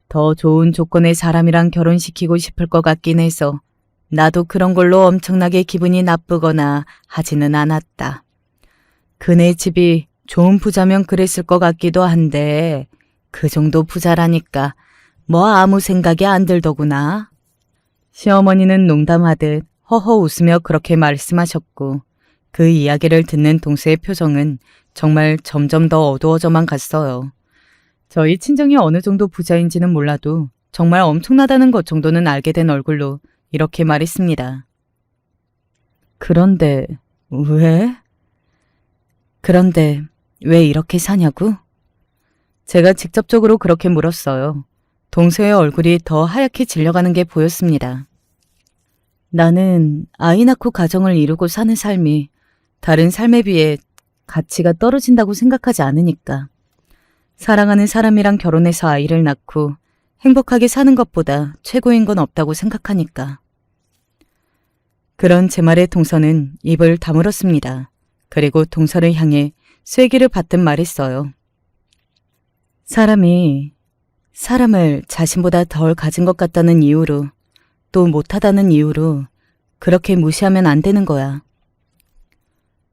더 좋은 조건의 사람이랑 결혼시키고 싶을 것 같긴 해서 나도 그런 걸로 엄청나게 기분이 나쁘거나 하지는 않았다. 그네 집이 좋은 부자면 그랬을 것 같기도 한데 그 정도 부자라니까 뭐 아무 생각이 안 들더구나. 시어머니는 농담하듯 허허 웃으며 그렇게 말씀하셨고 그 이야기를 듣는 동서의 표정은 정말 점점 더 어두워져만 갔어요. 저희 친정이 어느 정도 부자인지는 몰라도 정말 엄청나다는 것 정도는 알게 된 얼굴로 이렇게 말했습니다. 그런데 왜? 그런데 왜 이렇게 사냐고? 제가 직접적으로 그렇게 물었어요. 동서의 얼굴이 더 하얗게 질려가는 게 보였습니다. 나는 아이 낳고 가정을 이루고 사는 삶이 다른 삶에 비해 가치가 떨어진다고 생각하지 않으니까. 사랑하는 사람이랑 결혼해서 아이를 낳고 행복하게 사는 것보다 최고인 건 없다고 생각하니까. 그런 제 말에 동서는 입을 다물었습니다. 그리고 동서를 향해 쐐기를 받듯 말했어요. 사람이 사람을 자신보다 덜 가진 것 같다는 이유로 또 못하다는 이유로 그렇게 무시하면 안 되는 거야.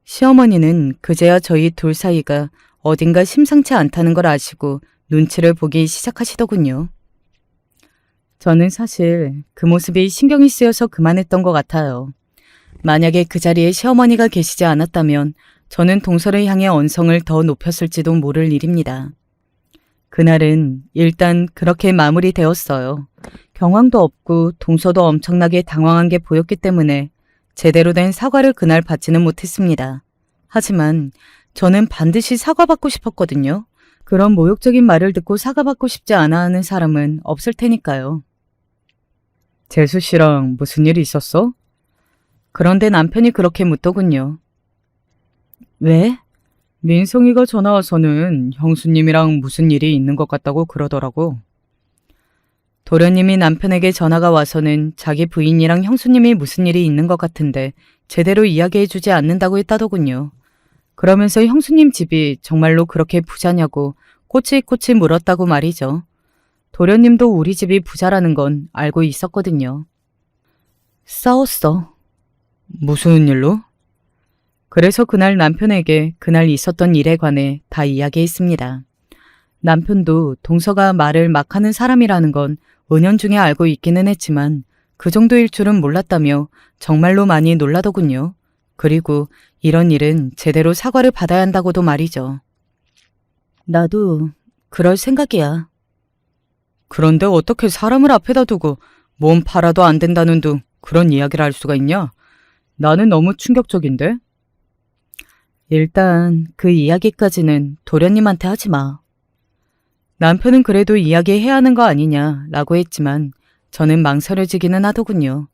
시어머니는 그제야 저희 둘 사이가 어딘가 심상치 않다는 걸 아시고 눈치를 보기 시작하시더군요. 저는 사실 그 모습이 신경이 쓰여서 그만했던 것 같아요. 만약에 그 자리에 시어머니가 계시지 않았다면 저는 동서를 향해 언성을 더 높였을지도 모를 일입니다. 그날은 일단 그렇게 마무리되었어요. 경황도 없고 동서도 엄청나게 당황한 게 보였기 때문에 제대로 된 사과를 그날 받지는 못했습니다. 하지만 저는 반드시 사과받고 싶었거든요. 그런 모욕적인 말을 듣고 사과받고 싶지 않아 하는 사람은 없을 테니까요. 재수 씨랑 무슨 일이 있었어? 그런데 남편이 그렇게 묻더군요. 왜? 민성이가 전화 와서는 형수님이랑 무슨 일이 있는 것 같다고 그러더라고. 도련님이 남편에게 전화가 와서는 자기 부인이랑 형수님이 무슨 일이 있는 것 같은데 제대로 이야기해주지 않는다고 했다더군요. 그러면서 형수님 집이 정말로 그렇게 부자냐고 꼬치꼬치 물었다고 말이죠. 도련님도 우리 집이 부자라는 건 알고 있었거든요. 싸웠어. 무슨 일로? 그래서 그날 남편에게 그날 있었던 일에 관해 다 이야기했습니다. 남편도 동서가 말을 막 하는 사람이라는 건 은연중에 알고 있기는 했지만 그 정도일 줄은 몰랐다며 정말로 많이 놀라더군요. 그리고 이런 일은 제대로 사과를 받아야 한다고도 말이죠. 나도 그럴 생각이야. 그런데 어떻게 사람을 앞에다 두고 몸 팔아도 안 된다는 둥 그런 이야기를 할 수가 있냐? 나는 너무 충격적인데? 일단 그 이야기까지는 도련님한테 하지 마. 남편은 그래도 이야기해야 하는 거 아니냐라고 했지만 저는 망설여지기는 하더군요.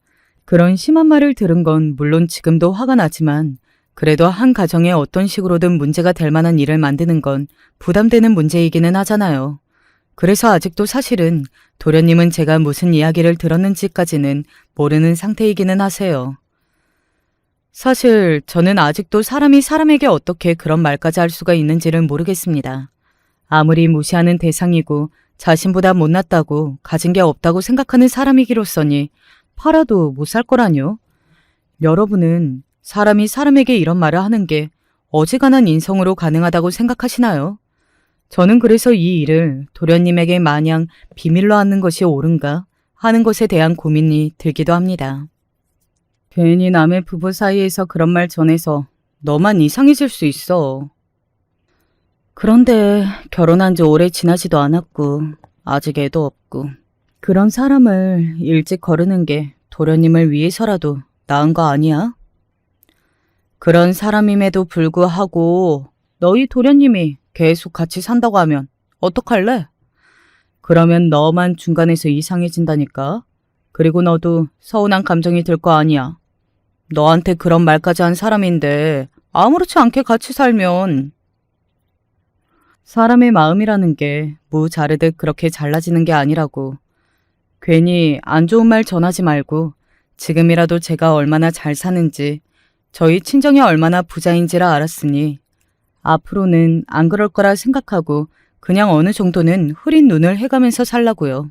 그런 심한 말을 들은 건 물론 지금도 화가 나지만 그래도 한 가정에 어떤 식으로든 문제가 될 만한 일을 만드는 건 부담되는 문제이기는 하잖아요. 그래서 아직도 사실은 도련님은 제가 무슨 이야기를 들었는지까지는 모르는 상태이기는 하세요. 사실 저는 아직도 사람이 사람에게 어떻게 그런 말까지 할 수가 있는지를 모르겠습니다. 아무리 무시하는 대상이고 자신보다 못났다고 가진 게 없다고 생각하는 사람이기로서니 팔아도 못 살 거라뇨. 여러분은 사람이 사람에게 이런 말을 하는 게 어지간한 인성으로 가능하다고 생각하시나요? 저는 그래서 이 일을 도련님에게 마냥 비밀로 하는 것이 옳은가 하는 것에 대한 고민이 들기도 합니다. 괜히 남의 부부 사이에서 그런 말 전해서 너만 이상해질 수 있어. 그런데 결혼한 지 오래 지나지도 않았고 아직 애도 없고 그런 사람을 일찍 거르는 게 도련님을 위해서라도 나은 거 아니야? 그런 사람임에도 불구하고 너희 도련님이 계속 같이 산다고 하면 어떡할래? 그러면 너만 중간에서 이상해진다니까. 그리고 너도 서운한 감정이 들 거 아니야. 너한테 그런 말까지 한 사람인데 아무렇지 않게 같이 살면 사람의 마음이라는 게 무자르듯 그렇게 잘라지는 게 아니라고. 괜히 안 좋은 말 전하지 말고 지금이라도 제가 얼마나 잘 사는지 저희 친정이 얼마나 부자인지를 알았으니 앞으로는 안 그럴 거라 생각하고 그냥 어느 정도는 흐린 눈을 해가면서 살라고요.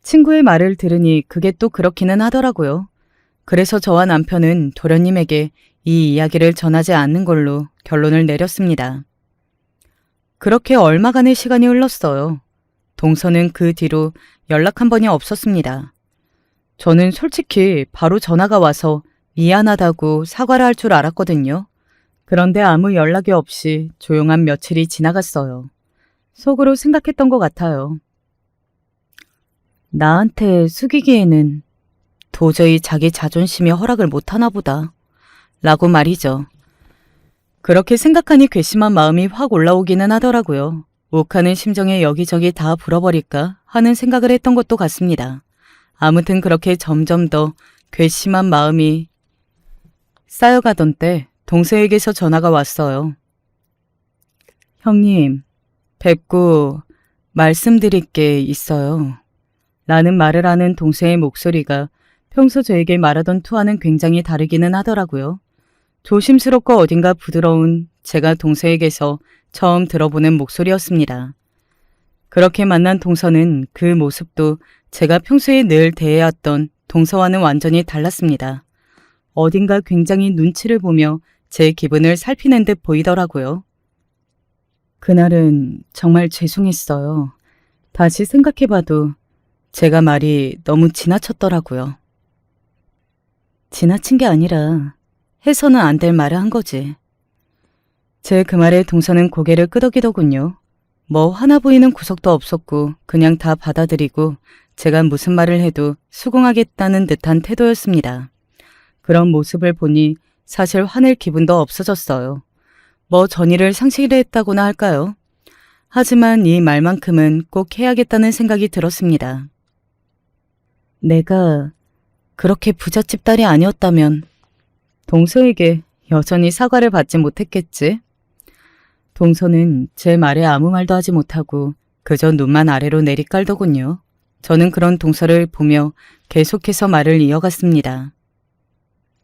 친구의 말을 들으니 그게 또 그렇기는 하더라고요. 그래서 저와 남편은 도련님에게 이 이야기를 전하지 않는 걸로 결론을 내렸습니다. 그렇게 얼마간의 시간이 흘렀어요. 동서는 그 뒤로 연락 한 번이 없었습니다. 저는 솔직히 바로 전화가 와서 미안하다고 사과를 할 줄 알았거든요. 그런데 아무 연락이 없이 조용한 며칠이 지나갔어요. 속으로 생각했던 것 같아요. 나한테 숙이기에는 도저히 자기 자존심이 허락을 못하나 보다. 라고 말이죠. 그렇게 생각하니 괘씸한 마음이 확 올라오기는 하더라고요. 욱하는 심정에 여기저기 다 불어버릴까 하는 생각을 했던 것도 같습니다. 아무튼 그렇게 점점 더 괘씸한 마음이 쌓여가던 때 동서에게서 전화가 왔어요. 형님, 뵙고 말씀드릴 게 있어요. 라는 말을 하는 동서의 목소리가 평소 저에게 말하던 투와는 굉장히 다르기는 하더라고요. 조심스럽고 어딘가 부드러운 제가 동서에게서 처음 들어보는 목소리였습니다. 그렇게 만난 동서는 그 모습도 제가 평소에 늘 대해왔던 동서와는 완전히 달랐습니다. 어딘가 굉장히 눈치를 보며 제 기분을 살피는 듯 보이더라고요. 그날은 정말 죄송했어요. 다시 생각해봐도 제가 말이 너무 지나쳤더라고요. 지나친 게 아니라 해서는 안 될 말을 한 거지. 제 그 말에 동서는 고개를 끄덕이더군요. 뭐 화나 보이는 구석도 없었고 그냥 다 받아들이고 제가 무슨 말을 해도 수긍하겠다는 듯한 태도였습니다. 그런 모습을 보니 사실 화낼 기분도 없어졌어요. 뭐 전의를 상실했다고나 할까요? 하지만 이 말만큼은 꼭 해야겠다는 생각이 들었습니다. 내가 그렇게 부잣집 딸이 아니었다면 동서에게 여전히 사과를 받지 못했겠지? 동서는 제 말에 아무 말도 하지 못하고 그저 눈만 아래로 내리깔더군요. 저는 그런 동서를 보며 계속해서 말을 이어갔습니다.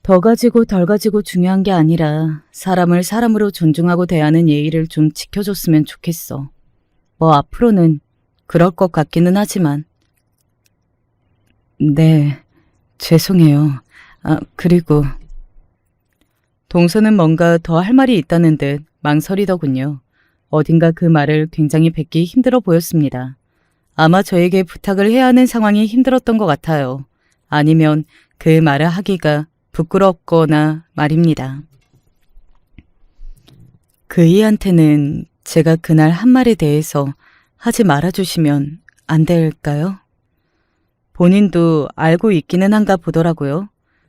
더 가지고 덜 가지고 중요한 게 아니라 사람을 사람으로 존중하고 대하는 예의를 좀 지켜줬으면 좋겠어. 뭐 앞으로는 그럴 것 같기는 하지만. 네, 죄송해요. 그리고 동서는 뭔가 더 할 말이 있다는 듯 망설이더군요. 어딘가 그 말을 굉장히 뱉기 힘들어 보였습니다. 아마 저에게 부탁을 해야 하는 상황이 힘들었던 것 같아요. 아니면 그 말을 하기가 부끄럽거나 말입니다. 그이한테는 제가 그날 한 말에 대해서 하지 말아주시면 안 될까요? 본인도 알고 있기는 한가 보더라고요.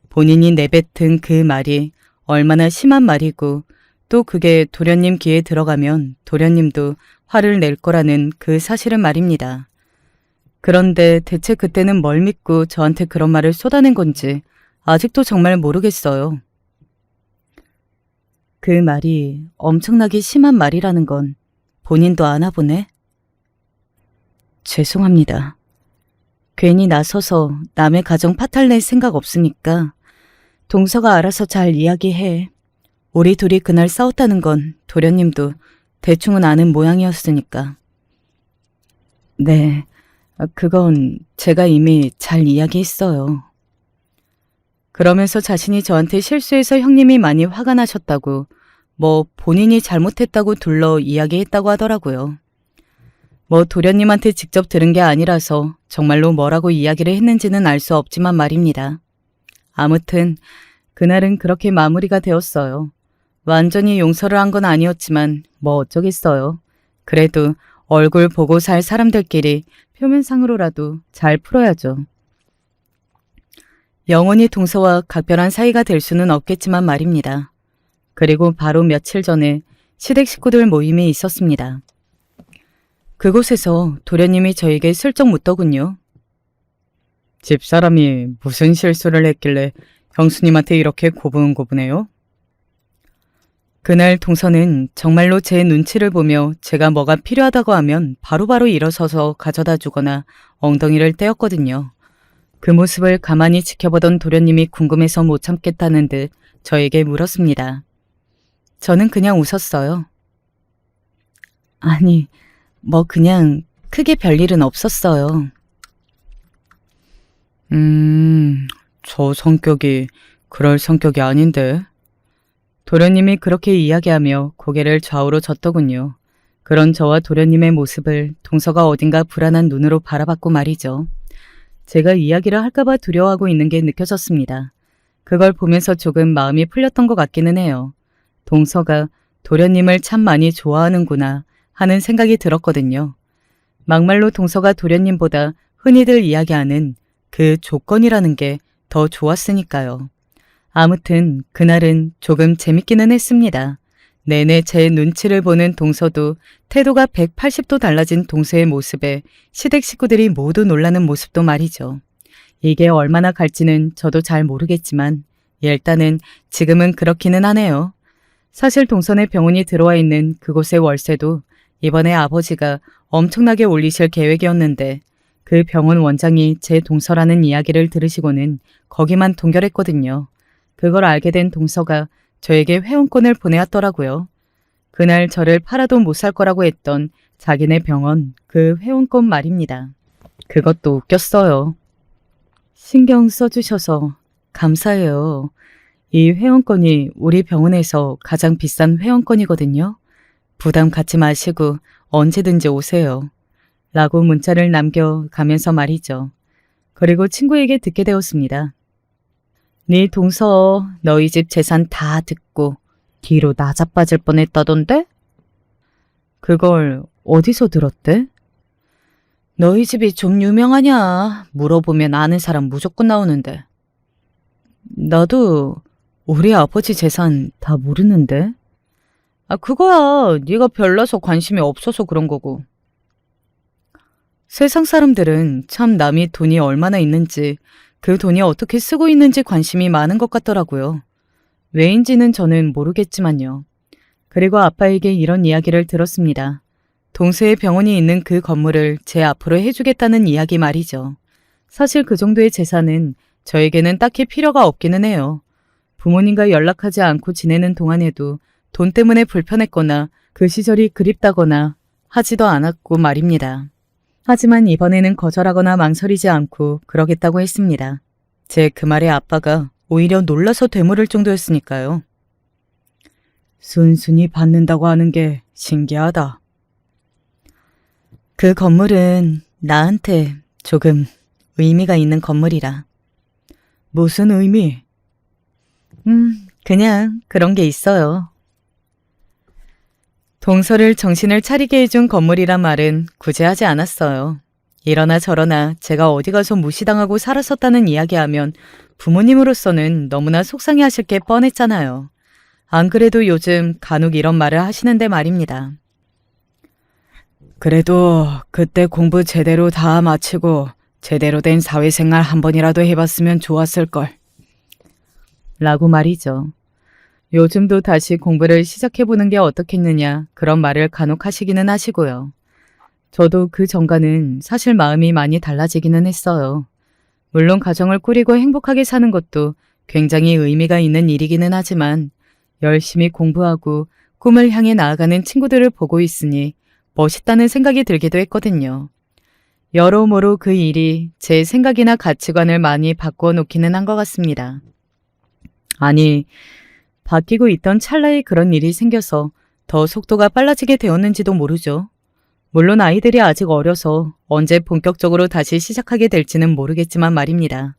본인이 내뱉은 그 말이 얼마나 심한 말이고 또 그게 도련님 귀에 들어가면 도련님도 화를 낼 거라는 그 사실은 말입니다. 그런데 대체 그때는 뭘 믿고 저한테 그런 말을 쏟아낸 건지 아직도 정말 모르겠어요. 그 말이 엄청나게 심한 말이라는 건 본인도 아나 보네. 죄송합니다. 괜히 나서서 남의 가정 파탈낼 생각 없으니까 동서가 알아서 잘 이야기해. 우리 둘이 그날 싸웠다는 건 도련님도 대충은 아는 모양이었으니까. 네, 그건 제가 이미 잘 이야기했어요. 그러면서 자신이 저한테 실수해서 형님이 많이 화가 나셨다고 뭐 본인이 잘못했다고 둘러 이야기했다고 하더라고요. 뭐 도련님한테 직접 들은 게 아니라서 정말로 뭐라고 이야기를 했는지는 알 수 없지만 말입니다. 아무튼 그날은 그렇게 마무리가 되었어요. 완전히 용서를 한 건 아니었지만 뭐 어쩌겠어요. 그래도 얼굴 보고 살 사람들끼리 표면상으로라도 잘 풀어야죠. 영원히 동서와 각별한 사이가 될 수는 없겠지만 말입니다. 그리고 바로 며칠 전에 시댁 식구들 모임이 있었습니다. 그곳에서 도련님이 저에게 슬쩍 묻더군요. 집사람이 무슨 실수를 했길래 형수님한테 이렇게 고분고분해요? 그날 동서는 정말로 제 눈치를 보며 제가 뭐가 필요하다고 하면 바로바로 일어서서 가져다 주거나 엉덩이를 떼었거든요. 그 모습을 가만히 지켜보던 도련님이 궁금해서 못 참겠다는 듯 저에게 물었습니다. 저는 그냥 웃었어요. 아니, 뭐 그냥 크게 별일은 없었어요. 저 성격이 그럴 성격이 아닌데. 도련님이 그렇게 이야기하며 고개를 좌우로 젓더군요. 그런 저와 도련님의 모습을 동서가 어딘가 불안한 눈으로 바라봤고 말이죠. 제가 이야기를 할까봐 두려워하고 있는 게 느껴졌습니다. 그걸 보면서 조금 마음이 풀렸던 것 같기는 해요. 동서가 도련님을 참 많이 좋아하는구나 하는 생각이 들었거든요. 막말로 동서가 도련님보다 흔히들 이야기하는 그 조건이라는 게 더 좋았으니까요. 아무튼 그날은 조금 재밌기는 했습니다. 내내 제 눈치를 보는 동서도 태도가 180도 달라진 동서의 모습에 시댁 식구들이 모두 놀라는 모습도 말이죠. 이게 얼마나 갈지는 저도 잘 모르겠지만 일단은 지금은 그렇기는 하네요. 사실 동선에 병원이 들어와 있는 그곳의 월세도 이번에 아버지가 엄청나게 올리실 계획이었는데 그 병원 원장이 제 동서라는 이야기를 들으시고는 거기만 동결했거든요. 그걸 알게 된 동서가 저에게 회원권을 보내왔더라고요. 그날 저를 팔아도 못 살 거라고 했던 자기네 병원 그 회원권 말입니다. 그것도 웃겼어요. 신경 써주셔서 감사해요. 이 회원권이 우리 병원에서 가장 비싼 회원권이거든요. 부담 갖지 마시고 언제든지 오세요. 라고 문자를 남겨가면서 말이죠. 그리고 친구에게 듣게 되었습니다. 네 동서 너희 집 재산 다 듣고 뒤로 나자빠질 뻔했다던데? 그걸 어디서 들었대? 너희 집이 좀 유명하냐? 물어보면 아는 사람 무조건 나오는데. 나도 우리 아버지 재산 다 모르는데. 그거야. 네가 별나서 관심이 없어서 그런 거고. 세상 사람들은 참 남이 돈이 얼마나 있는지, 그 돈이 어떻게 쓰고 있는지 관심이 많은 것 같더라고요. 왜인지는 저는 모르겠지만요. 그리고 아빠에게 이런 이야기를 들었습니다. 동서의 병원이 있는 그 건물을 제 앞으로 해주겠다는 이야기 말이죠. 사실 그 정도의 재산은 저에게는 딱히 필요가 없기는 해요. 부모님과 연락하지 않고 지내는 동안에도 돈 때문에 불편했거나 그 시절이 그립다거나 하지도 않았고 말입니다. 하지만 이번에는 거절하거나 망설이지 않고 그러겠다고 했습니다. 제 그 말에 아빠가 오히려 놀라서 되물을 정도였으니까요. 순순히 받는다고 하는 게 신기하다. 그 건물은 나한테 조금 의미가 있는 건물이라. 무슨 의미? 그냥 그런 게 있어요. 동서를 정신을 차리게 해준 건물이란 말은 굳이 하지 않았어요. 이러나 저러나 제가 어디 가서 무시당하고 살았었다는 이야기하면 부모님으로서는 너무나 속상해하실 게 뻔했잖아요. 안 그래도 요즘 간혹 이런 말을 하시는데 말입니다. 그래도 그때 공부 제대로 다 마치고 제대로 된 사회생활 한 번이라도 해봤으면 좋았을걸. 라고 말이죠. 요즘도 다시 공부를 시작해보는 게 어떻겠느냐 그런 말을 간혹 하시기는 하시고요. 저도 그 전과는 사실 마음이 많이 달라지기는 했어요. 물론 가정을 꾸리고 행복하게 사는 것도 굉장히 의미가 있는 일이기는 하지만 열심히 공부하고 꿈을 향해 나아가는 친구들을 보고 있으니 멋있다는 생각이 들기도 했거든요. 여러모로 그 일이 제 생각이나 가치관을 많이 바꾸어 놓기는 한 것 같습니다. 아니, 바뀌고 있던 찰나에 그런 일이 생겨서 더 속도가 빨라지게 되었는지도 모르죠. 물론 아이들이 아직 어려서 언제 본격적으로 다시 시작하게 될지는 모르겠지만 말입니다.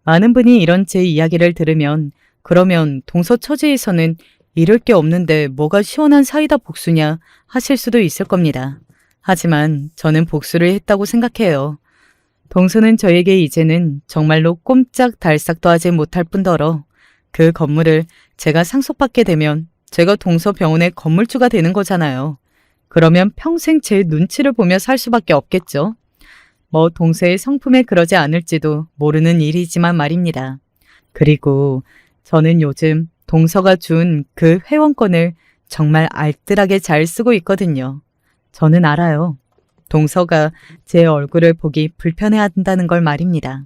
많은 분이 이런 제 이야기를 들으면 그러면 동서처제에서는 잃을 게 없는데 뭐가 시원한 사이다 복수냐 하실 수도 있을 겁니다. 하지만 저는 복수를 했다고 생각해요. 동서는 저에게 이제는 정말로 꼼짝달싹도 하지 못할 뿐더러 그 건물을 제가 상속받게 되면 제가 동서병원의 건물주가 되는 거잖아요. 그러면 평생 제 눈치를 보며 살 수밖에 없겠죠. 뭐 동서의 성품에 그러지 않을지도 모르는 일이지만 말입니다. 그리고 저는 요즘 동서가 준 그 회원권을 정말 알뜰하게 잘 쓰고 있거든요. 저는 알아요. 동서가 제 얼굴을 보기 불편해한다는 걸 말입니다.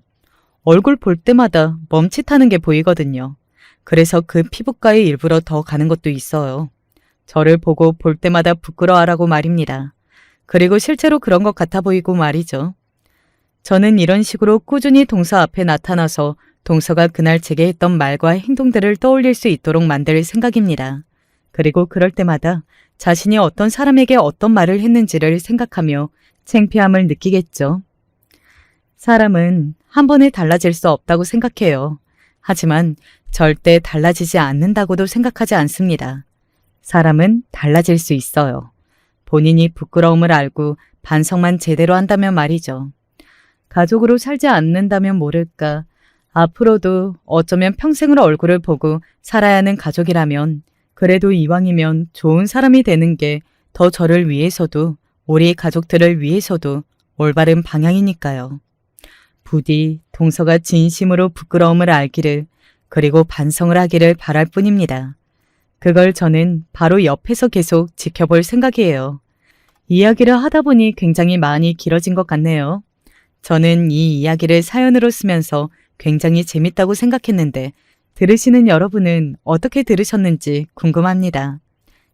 얼굴 볼 때마다 멈칫하는 게 보이거든요. 그래서 그 피부과에 일부러 더 가는 것도 있어요. 저를 보고 볼 때마다 부끄러워하라고 말입니다. 그리고 실제로 그런 것 같아 보이고 말이죠. 저는 이런 식으로 꾸준히 동서 앞에 나타나서 동서가 그날 제게 했던 말과 행동들을 떠올릴 수 있도록 만들 생각입니다. 그리고 그럴 때마다 자신이 어떤 사람에게 어떤 말을 했는지를 생각하며 창피함을 느끼겠죠. 사람은 한 번에 달라질 수 없다고 생각해요. 하지만 절대 달라지지 않는다고도 생각하지 않습니다. 사람은 달라질 수 있어요. 본인이 부끄러움을 알고 반성만 제대로 한다면 말이죠. 가족으로 살지 않는다면 모를까. 앞으로도 어쩌면 평생을 얼굴을 보고 살아야 하는 가족이라면 그래도 이왕이면 좋은 사람이 되는 게 더 저를 위해서도 우리 가족들을 위해서도 올바른 방향이니까요. 부디 동서가 진심으로 부끄러움을 알기를 그리고 반성을 하기를 바랄 뿐입니다. 그걸 저는 바로 옆에서 계속 지켜볼 생각이에요. 이야기를 하다 보니 굉장히 많이 길어진 것 같네요. 저는 이 이야기를 사연으로 쓰면서 굉장히 재밌다고 생각했는데 들으시는 여러분은 어떻게 들으셨는지 궁금합니다.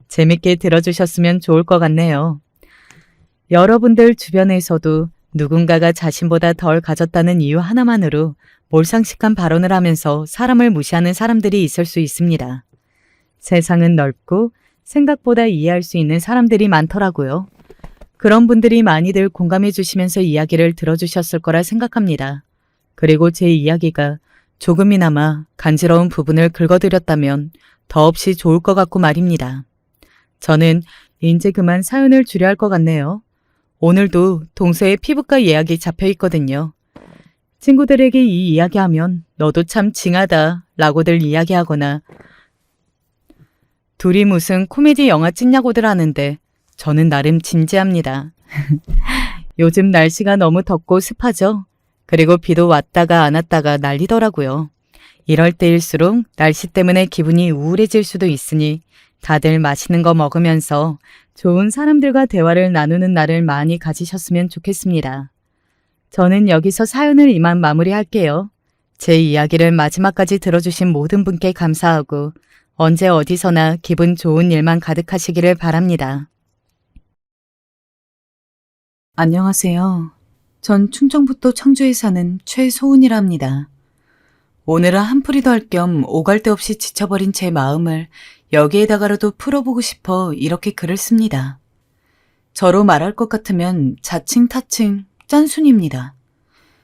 재밌게 들어주셨으면 좋을 것 같네요. 여러분들 주변에서도 누군가가 자신보다 덜 가졌다는 이유 하나만으로 몰상식한 발언을 하면서 사람을 무시하는 사람들이 있을 수 있습니다. 세상은 넓고 생각보다 이해할 수 있는 사람들이 많더라고요. 그런 분들이 많이들 공감해 주시면서 이야기를 들어주셨을 거라 생각합니다. 그리고 제 이야기가 조금이나마 간지러운 부분을 긁어드렸다면 더없이 좋을 것 같고 말입니다. 저는 이제 그만 사연을 줄여 할 것 같네요. 오늘도 동서의 피부과 예약이 잡혀 있거든요. 친구들에게 이 이야기하면 너도 참 징하다 라고들 이야기하거나 둘이 무슨 코미디 영화 찍냐고들 하는데 저는 나름 진지합니다. 요즘 날씨가 너무 덥고 습하죠? 그리고 비도 왔다가 안 왔다가 난리더라고요. 이럴 때일수록 날씨 때문에 기분이 우울해질 수도 있으니 다들 맛있는 거 먹으면서 좋은 사람들과 대화를 나누는 날을 많이 가지셨으면 좋겠습니다. 저는 여기서 사연을 이만 마무리할게요. 제 이야기를 마지막까지 들어주신 모든 분께 감사하고 언제 어디서나 기분 좋은 일만 가득하시기를 바랍니다. 안녕하세요. 전 충청북도 청주에 사는 최소은이랍니다. 오늘은 한풀이도 할 겸 오갈 데 없이 지쳐버린 제 마음을 여기에다가라도 풀어보고 싶어 이렇게 글을 씁니다. 저로 말할 것 같으면 자칭 타칭 짠순입니다.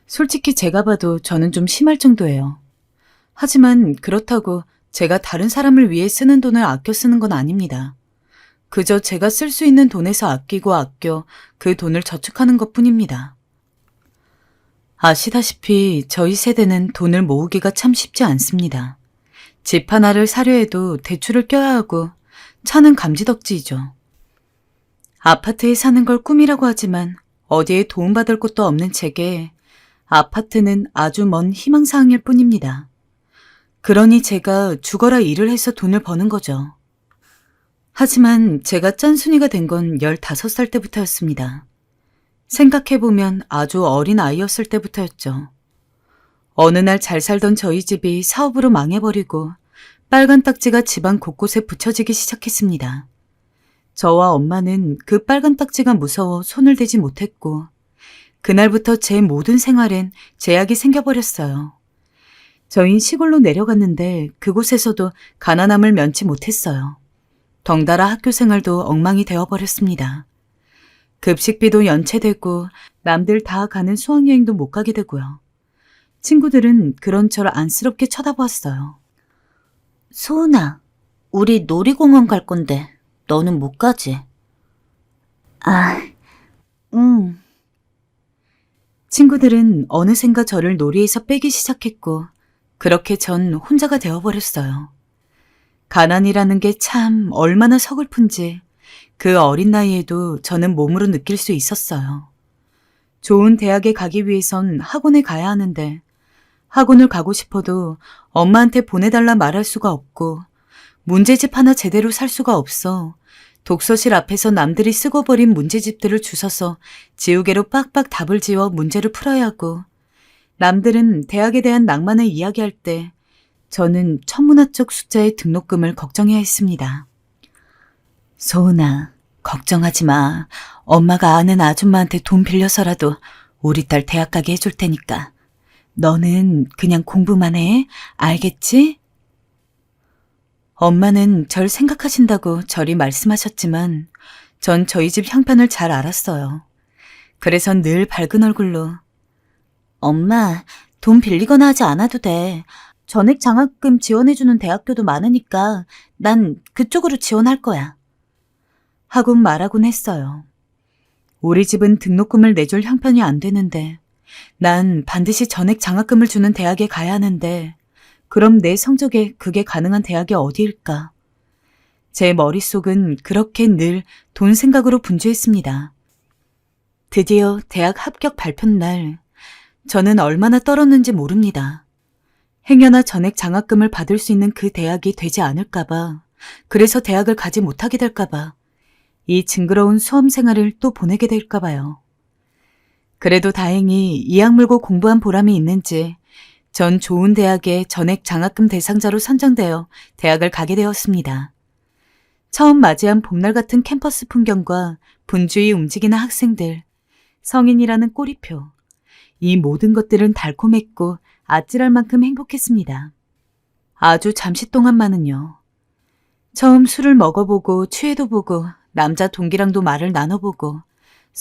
솔직히 제가 봐도 저는 좀 심할 정도예요. 하지만 그렇다고 제가 다른 사람을 위해 쓰는 돈을 아껴 쓰는 건 아닙니다. 그저 제가 쓸 수 있는 돈에서 아끼고 아껴 그 돈을 저축하는 것뿐입니다. 아시다시피 저희 세대는 돈을 모으기가 참 쉽지 않습니다. 집 하나를 사려 해도 대출을 껴야 하고 차는 감지덕지이죠. 아파트에 사는 걸 꿈이라고 하지만 어디에 도움받을 곳도 없는 제게 아파트는 아주 먼 희망사항일 뿐입니다. 그러니 제가 죽어라 일을 해서 돈을 버는 거죠. 하지만 제가 짠순이가 된 건 15살 때부터였습니다. 생각해보면 아주 어린 아이였을 때부터였죠. 어느 날 잘 살던 저희 집이 사업으로 망해버리고 빨간 딱지가 집안 곳곳에 붙여지기 시작했습니다. 저와 엄마는 그 빨간 딱지가 무서워 손을 대지 못했고 그날부터 제 모든 생활엔 제약이 생겨버렸어요. 저희는 시골로 내려갔는데 그곳에서도 가난함을 면치 못했어요. 덩달아 학교 생활도 엉망이 되어버렸습니다. 급식비도 연체되고 남들 다 가는 수학여행도 못 가게 되고요. 친구들은 그런 저를 안쓰럽게 쳐다보았어요. 소은아, 우리 놀이공원 갈 건데 너는 못 가지? 아, 응. 친구들은 어느샌가 저를 놀이에서 빼기 시작했고 그렇게 전 혼자가 되어버렸어요. 가난이라는 게 참 얼마나 서글픈지 그 어린 나이에도 저는 몸으로 느낄 수 있었어요. 좋은 대학에 가기 위해선 학원에 가야 하는데 학원을 가고 싶어도 엄마한테 보내달라 말할 수가 없고 문제집 하나 제대로 살 수가 없어 독서실 앞에서 남들이 쓰고 버린 문제집들을 주워서 지우개로 빡빡 답을 지어 문제를 풀어야 하고 남들은 대학에 대한 낭만을 이야기할 때 저는 천문학적 숫자의 등록금을 걱정해야 했습니다. 소은아, 걱정하지 마. 엄마가 아는 아줌마한테 돈 빌려서라도 우리 딸 대학 가게 해줄 테니까. 너는 그냥 공부만 해. 알겠지? 엄마는 절 생각하신다고 저리 말씀하셨지만 전 저희 집 형편을 잘 알았어요. 그래서 늘 밝은 얼굴로 엄마, 돈 빌리거나 하지 않아도 돼. 전액 장학금 지원해주는 대학교도 많으니까 난 그쪽으로 지원할 거야. 하곤 말하곤 했어요. 우리 집은 등록금을 내줄 형편이 안 되는데 난 반드시 전액 장학금을 주는 대학에 가야 하는데 그럼 내 성적에 그게 가능한 대학이 어디일까? 제 머릿속은 그렇게 늘 돈 생각으로 분주했습니다. 드디어 대학 합격 발표 날 저는 얼마나 떨었는지 모릅니다. 행여나 전액 장학금을 받을 수 있는 그 대학이 되지 않을까봐, 그래서 대학을 가지 못하게 될까봐, 이 징그러운 수험 생활을 또 보내게 될까봐요. 그래도 다행히 이악 물고 공부한 보람이 있는지 전 좋은 대학에 전액 장학금 대상자로 선정되어 대학을 가게 되었습니다. 처음 맞이한 봄날 같은 캠퍼스 풍경과 분주히 움직이는 학생들, 성인이라는 꼬리표, 이 모든 것들은 달콤했고 아찔할 만큼 행복했습니다. 아주 잠시 동안만은요. 처음 술을 먹어보고 취해도 보고 남자 동기랑도 말을 나눠보고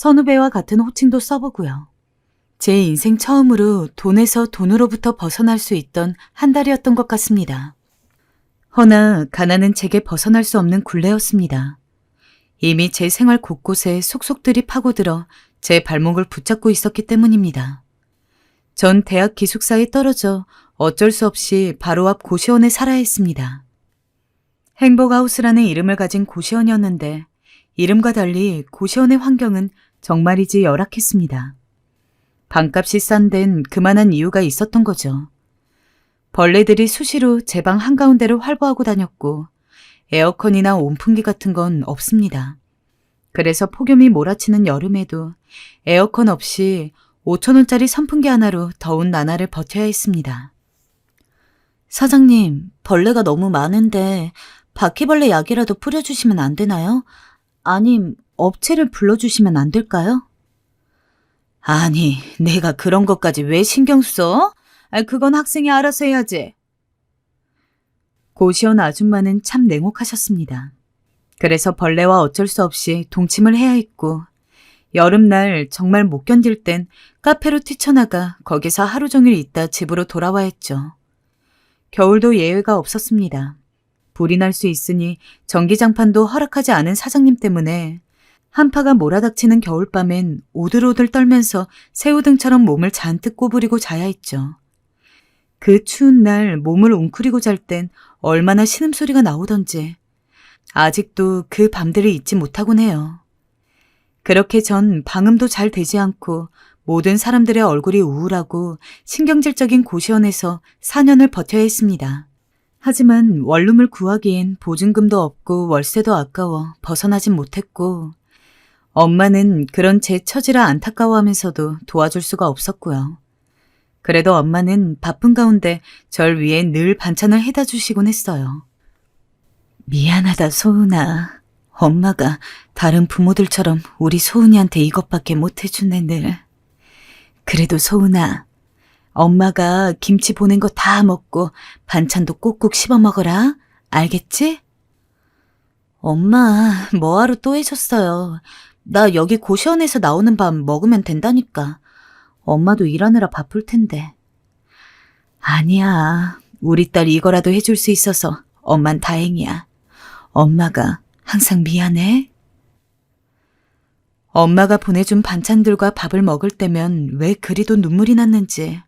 선후배와 같은 호칭도 써보고요. 제 인생 처음으로 돈에서 돈으로부터 벗어날 수 있던 한 달이었던 것 같습니다. 허나 가난은 제게 벗어날 수 없는 굴레였습니다. 이미 제 생활 곳곳에 속속들이 파고들어 제 발목을 붙잡고 있었기 때문입니다. 전 대학 기숙사에 떨어져 어쩔 수 없이 바로 앞 고시원에 살아야 했습니다. 행복하우스라는 이름을 가진 고시원이었는데 이름과 달리 고시원의 환경은 정말이지 열악했습니다. 방값이 싼 데는 그만한 이유가 있었던 거죠. 벌레들이 수시로 제 방 한가운데를 활보하고 다녔고 에어컨이나 온풍기 같은 건 없습니다. 그래서 폭염이 몰아치는 여름에도 에어컨 없이 5,000원짜리 선풍기 하나로 더운 나날을 버텨야 했습니다. 사장님, 벌레가 너무 많은데 바퀴벌레 약이라도 뿌려주시면 안 되나요? 아님 업체를 불러주시면 안 될까요? 아니, 내가 그런 것까지 왜 신경 써? 그건 학생이 알아서 해야지. 고시원 아줌마는 참 냉혹하셨습니다. 그래서 벌레와 어쩔 수 없이 동침을 해야 했고 여름날 정말 못 견딜 땐 카페로 뛰쳐나가 거기서 하루 종일 있다 집으로 돌아와야 했죠. 겨울도 예외가 없었습니다. 불이 날 수 있으니 전기장판도 허락하지 않은 사장님 때문에 한파가 몰아닥치는 겨울밤엔 오들오들 떨면서 새우등처럼 몸을 잔뜩 꼬부리고 자야 했죠. 그 추운 날 몸을 웅크리고 잘 땐 얼마나 신음소리가 나오던지 아직도 그 밤들을 잊지 못하곤 해요. 그렇게 전 방음도 잘 되지 않고 모든 사람들의 얼굴이 우울하고 신경질적인 고시원에서 4년을 버텨야 했습니다. 하지만 원룸을 구하기엔 보증금도 없고 월세도 아까워 벗어나진 못했고 엄마는 그런 제 처지라 안타까워하면서도 도와줄 수가 없었고요. 그래도 엄마는 바쁜 가운데 절 위해 늘 반찬을 해다 주시곤 했어요. 미안하다, 소은아. 엄마가 다른 부모들처럼 우리 소은이한테 이것밖에 못 해주네, 늘. 그래도 소은아, 엄마가 김치 보낸 거 다 먹고 반찬도 꼭꼭 씹어 먹어라. 알겠지? 엄마, 뭐하러 또 해줬어요. 나 여기 고시원에서 나오는 밥 먹으면 된다니까. 엄마도 일하느라 바쁠 텐데. 아니야. 우리 딸 이거라도 해줄 수 있어서 엄만 다행이야. 엄마가 항상 미안해. 엄마가 보내준 반찬들과 밥을 먹을 때면 왜 그리도 눈물이 났는지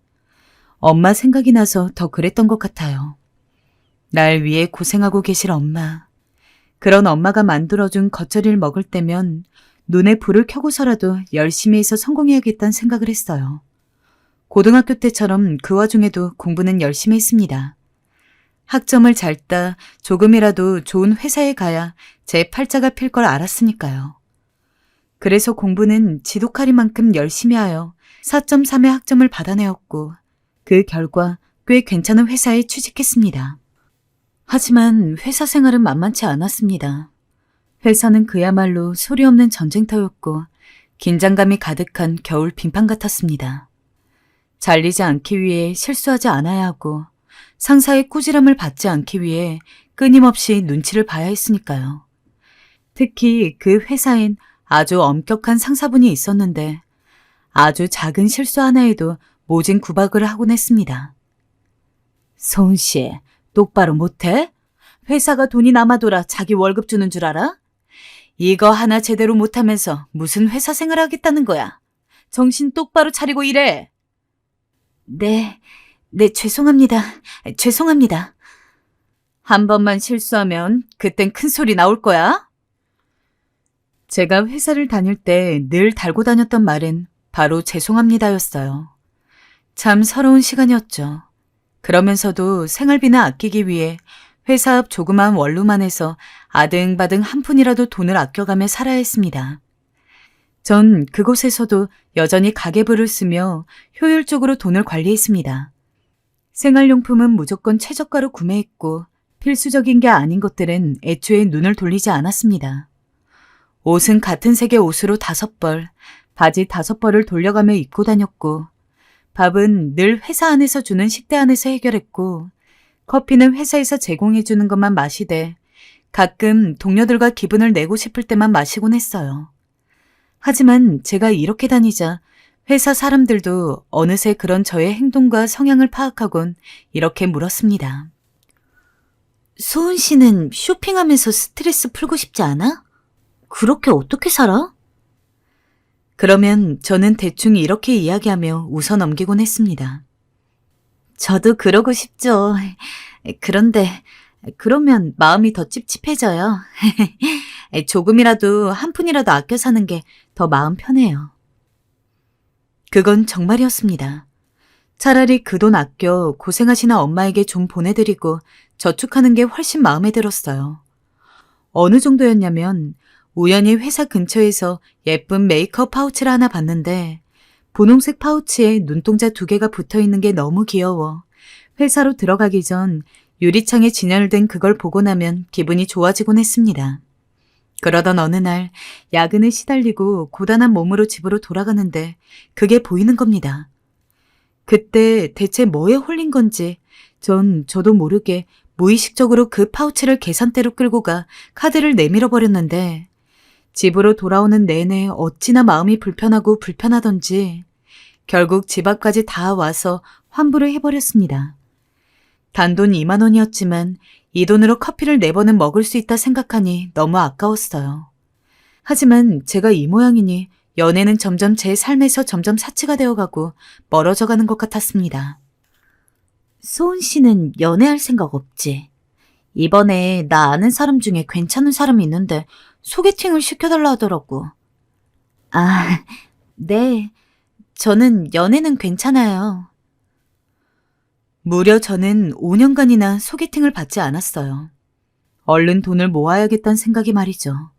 엄마 생각이 나서 더 그랬던 것 같아요. 날 위해 고생하고 계실 엄마. 그런 엄마가 만들어준 겉절이를 먹을 때면 눈에 불을 켜고서라도 열심히 해서 성공해야겠다는 생각을 했어요. 고등학교 때처럼 그 와중에도 공부는 열심히 했습니다. 학점을 잘 따 조금이라도 좋은 회사에 가야 제 팔자가 필 걸 알았으니까요. 그래서 공부는 지독하리만큼 열심히 하여 4.3의 학점을 받아내었고 그 결과 꽤 괜찮은 회사에 취직했습니다. 하지만 회사 생활은 만만치 않았습니다. 회사는 그야말로 소리 없는 전쟁터였고 긴장감이 가득한 겨울 빙판 같았습니다. 잘리지 않기 위해 실수하지 않아야 하고 상사의 꾸지람을 받지 않기 위해 끊임없이 눈치를 봐야 했으니까요. 특히 그 회사엔 아주 엄격한 상사분이 있었는데 아주 작은 실수 하나에도 모진 구박을 하곤 했습니다. 소은 씨, 똑바로 못해? 회사가 돈이 남아돌아 자기 월급 주는 줄 알아? 이거 하나 제대로 못하면서 무슨 회사 생활 하겠다는 거야? 정신 똑바로 차리고 일해. 네, 죄송합니다. 죄송합니다. 한 번만 실수하면 그땐 큰 소리 나올 거야. 제가 회사를 다닐 때 늘 달고 다녔던 말은 바로 죄송합니다였어요. 참 서러운 시간이었죠. 그러면서도 생활비나 아끼기 위해 회사 앞 조그만 원룸 안에서 아등바등 한 푼이라도 돈을 아껴가며 살아야 했습니다. 전 그곳에서도 여전히 가계부를 쓰며 효율적으로 돈을 관리했습니다. 생활용품은 무조건 최저가로 구매했고 필수적인 게 아닌 것들은 애초에 눈을 돌리지 않았습니다. 옷은 같은 색의 옷으로 5벌, 바지 5벌을 돌려가며 입고 다녔고 밥은 늘 회사 안에서 주는 식대 안에서 해결했고 커피는 회사에서 제공해주는 것만 마시되 가끔 동료들과 기분을 내고 싶을 때만 마시곤 했어요. 하지만 제가 이렇게 다니자 회사 사람들도 어느새 그런 저의 행동과 성향을 파악하곤 이렇게 물었습니다. 소은 씨는 쇼핑하면서 스트레스 풀고 싶지 않아? 그렇게 어떻게 살아? 그러면 저는 대충 이렇게 이야기하며 웃어 넘기곤 했습니다. 저도 그러고 싶죠. 그런데 그러면 마음이 더 찝찝해져요. 조금이라도 한 푼이라도 아껴 사는 게 더 마음 편해요. 그건 정말이었습니다. 차라리 그 돈 아껴 고생하시는 엄마에게 좀 보내드리고 저축하는 게 훨씬 마음에 들었어요. 어느 정도였냐면 우연히 회사 근처에서 예쁜 메이크업 파우치를 하나 봤는데 분홍색 파우치에 눈동자 2개가 붙어 있는 게 너무 귀여워 회사로 들어가기 전 유리창에 진열된 그걸 보고 나면 기분이 좋아지곤 했습니다. 그러던 어느 날 야근에 시달리고 고단한 몸으로 집으로 돌아가는데 그게 보이는 겁니다. 그때 대체 뭐에 홀린 건지 저도 모르게 무의식적으로 그 파우치를 계산대로 끌고 가 카드를 내밀어 버렸는데 집으로 돌아오는 내내 어찌나 마음이 불편하고 불편하던지 결국 집 앞까지 다 와서 환불을 해버렸습니다. 단돈 2만 원이었지만 이 돈으로 커피를 4번은 먹을 수 있다 생각하니 너무 아까웠어요. 하지만 제가 이 모양이니 연애는 점점 제 삶에서 점점 사치가 되어가고 멀어져가는 것 같았습니다. 소은 씨는 연애할 생각 없지? 이번에 나 아는 사람 중에 괜찮은 사람이 있는데 소개팅을 시켜달라 하더라고. 아, 네. 저는 연애는 괜찮아요. 무려 저는 5년간이나 소개팅을 받지 않았어요. 얼른 돈을 모아야겠다는 생각이 말이죠.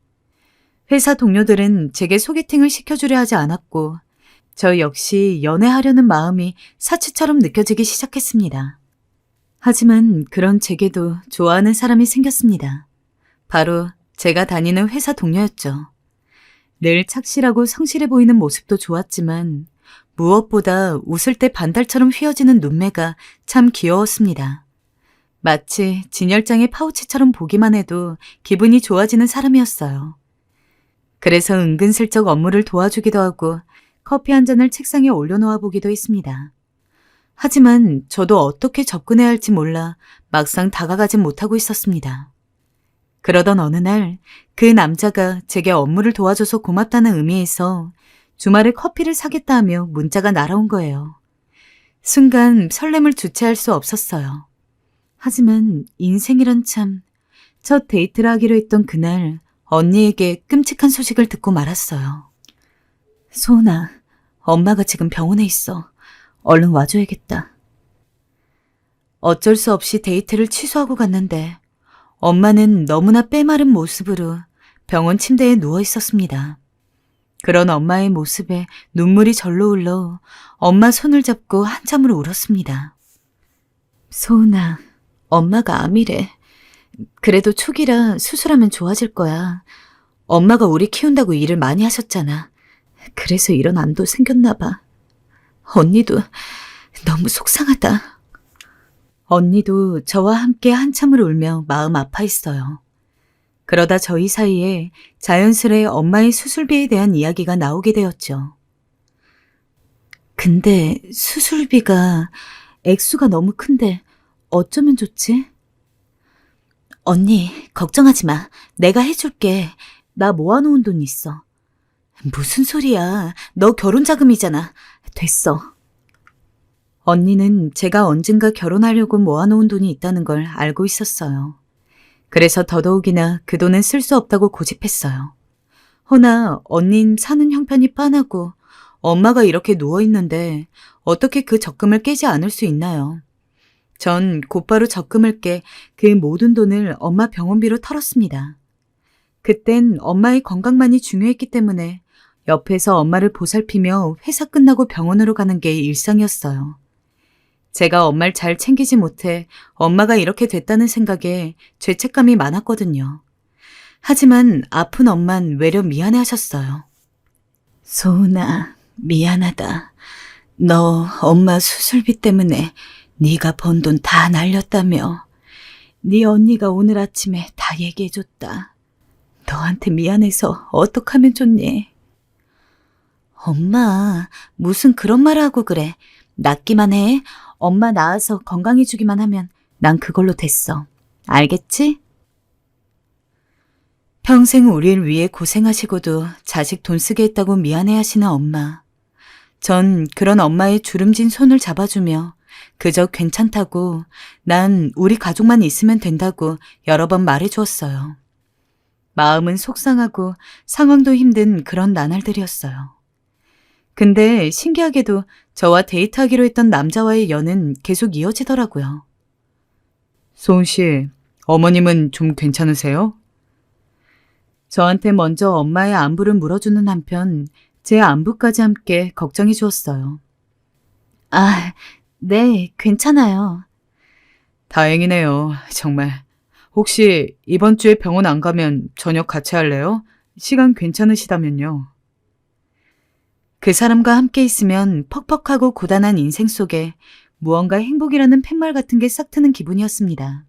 회사 동료들은 제게 소개팅을 시켜주려 하지 않았고 저 역시 연애하려는 마음이 사치처럼 느껴지기 시작했습니다. 하지만 그런 제게도 좋아하는 사람이 생겼습니다. 바로 제가 다니는 회사 동료였죠. 늘 착실하고 성실해 보이는 모습도 좋았지만 무엇보다 웃을 때 반달처럼 휘어지는 눈매가 참 귀여웠습니다. 마치 진열장의 파우치처럼 보기만 해도 기분이 좋아지는 사람이었어요. 그래서 은근슬쩍 업무를 도와주기도 하고 커피 한 잔을 책상에 올려놓아 보기도 했습니다. 하지만 저도 어떻게 접근해야 할지 몰라 막상 다가가진 못하고 있었습니다. 그러던 어느 날 그 남자가 제게 업무를 도와줘서 고맙다는 의미에서 주말에 커피를 사겠다 하며 문자가 날아온 거예요. 순간 설렘을 주체할 수 없었어요. 하지만 인생이란 참, 첫 데이트를 하기로 했던 그날 언니에게 끔찍한 소식을 듣고 말았어요. 소은아, 엄마가 지금 병원에 있어. 얼른 와줘야겠다. 어쩔 수 없이 데이트를 취소하고 갔는데 엄마는 너무나 빼마른 모습으로 병원 침대에 누워 있었습니다. 그런 엄마의 모습에 눈물이 절로 흘러 엄마 손을 잡고 한참을 울었습니다. 소은아, 엄마가 암이래. 그래도 초기라 수술하면 좋아질 거야. 엄마가 우리 키운다고 일을 많이 하셨잖아. 그래서 이런 암도 생겼나 봐. 언니도 너무 속상하다. 언니도 저와 함께 한참을 울며 마음 아파했어요. 그러다 저희 사이에 자연스레 엄마의 수술비에 대한 이야기가 나오게 되었죠. 근데 수술비가 액수가 너무 큰데 어쩌면 좋지? 언니, 걱정하지 마. 내가 해줄게. 나 모아놓은 돈 있어. 무슨 소리야. 너 결혼 자금이잖아. 됐어. 언니는 제가 언젠가 결혼하려고 모아놓은 돈이 있다는 걸 알고 있었어요. 그래서 더더욱이나 그 돈은 쓸 수 없다고 고집했어요. 허나 언닌 사는 형편이 빤하고 엄마가 이렇게 누워있는데 어떻게 그 적금을 깨지 않을 수 있나요? 전 곧바로 적금을 깨 그 모든 돈을 엄마 병원비로 털었습니다. 그땐 엄마의 건강만이 중요했기 때문에 옆에서 엄마를 보살피며 회사 끝나고 병원으로 가는 게 일상이었어요. 제가 엄마를 잘 챙기지 못해 엄마가 이렇게 됐다는 생각에 죄책감이 많았거든요. 하지만 아픈 엄만 외려 미안해하셨어요. 소은아, 미안하다. 너 엄마 수술비 때문에 네가 번 돈 다 날렸다며. 네 언니가 오늘 아침에 다 얘기해줬다. 너한테 미안해서 어떡하면 좋니? 엄마, 무슨 그런 말을 하고 그래. 낫기만 해. 엄마 낳아서 건강해지기만 하면 난 그걸로 됐어. 알겠지? 평생 우릴 위해 고생하시고도 자식 돈 쓰게 했다고 미안해하시는 엄마. 전 그런 엄마의 주름진 손을 잡아주며 그저 괜찮다고, 난 우리 가족만 있으면 된다고 여러 번 말해주었어요. 마음은 속상하고 상황도 힘든 그런 나날들이었어요. 근데 신기하게도 저와 데이트하기로 했던 남자와의 연은 계속 이어지더라고요. 소은 씨, 어머님은 좀 괜찮으세요? 저한테 먼저 엄마의 안부를 물어주는 한편 제 안부까지 함께 걱정해 주었어요. 아, 네, 괜찮아요. 다행이네요, 정말. 혹시 이번 주에 병원 안 가면 저녁 같이 할래요? 시간 괜찮으시다면요. 그 사람과 함께 있으면 퍽퍽하고 고단한 인생 속에 무언가 행복이라는 팻말 같은 게 싹 트는 기분이었습니다.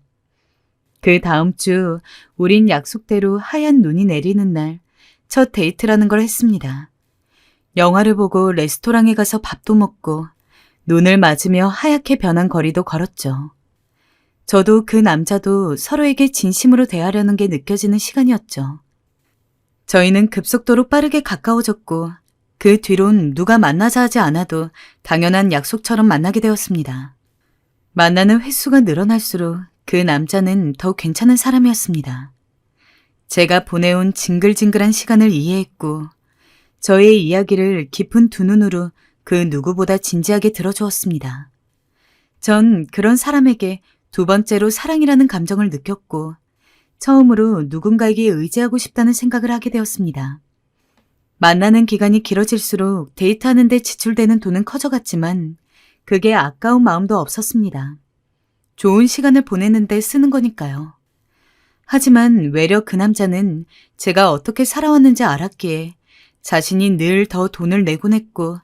그 다음 주 우린 약속대로 하얀 눈이 내리는 날 첫 데이트라는 걸 했습니다. 영화를 보고 레스토랑에 가서 밥도 먹고 눈을 맞으며 하얗게 변한 거리도 걸었죠. 저도 그 남자도 서로에게 진심으로 대하려는 게 느껴지는 시간이었죠. 저희는 급속도로 빠르게 가까워졌고 그 뒤론 누가 만나자 하지 않아도 당연한 약속처럼 만나게 되었습니다. 만나는 횟수가 늘어날수록 그 남자는 더 괜찮은 사람이었습니다. 제가 보내온 징글징글한 시간을 이해했고 저의 이야기를 깊은 두 눈으로 그 누구보다 진지하게 들어주었습니다. 전 그런 사람에게 두 번째로 사랑이라는 감정을 느꼈고 처음으로 누군가에게 의지하고 싶다는 생각을 하게 되었습니다. 만나는 기간이 길어질수록 데이트하는 데 지출되는 돈은 커져갔지만 그게 아까운 마음도 없었습니다. 좋은 시간을 보내는데 쓰는 거니까요. 하지만 외려 그 남자는 제가 어떻게 살아왔는지 알았기에 자신이 늘 더 돈을 내곤 했고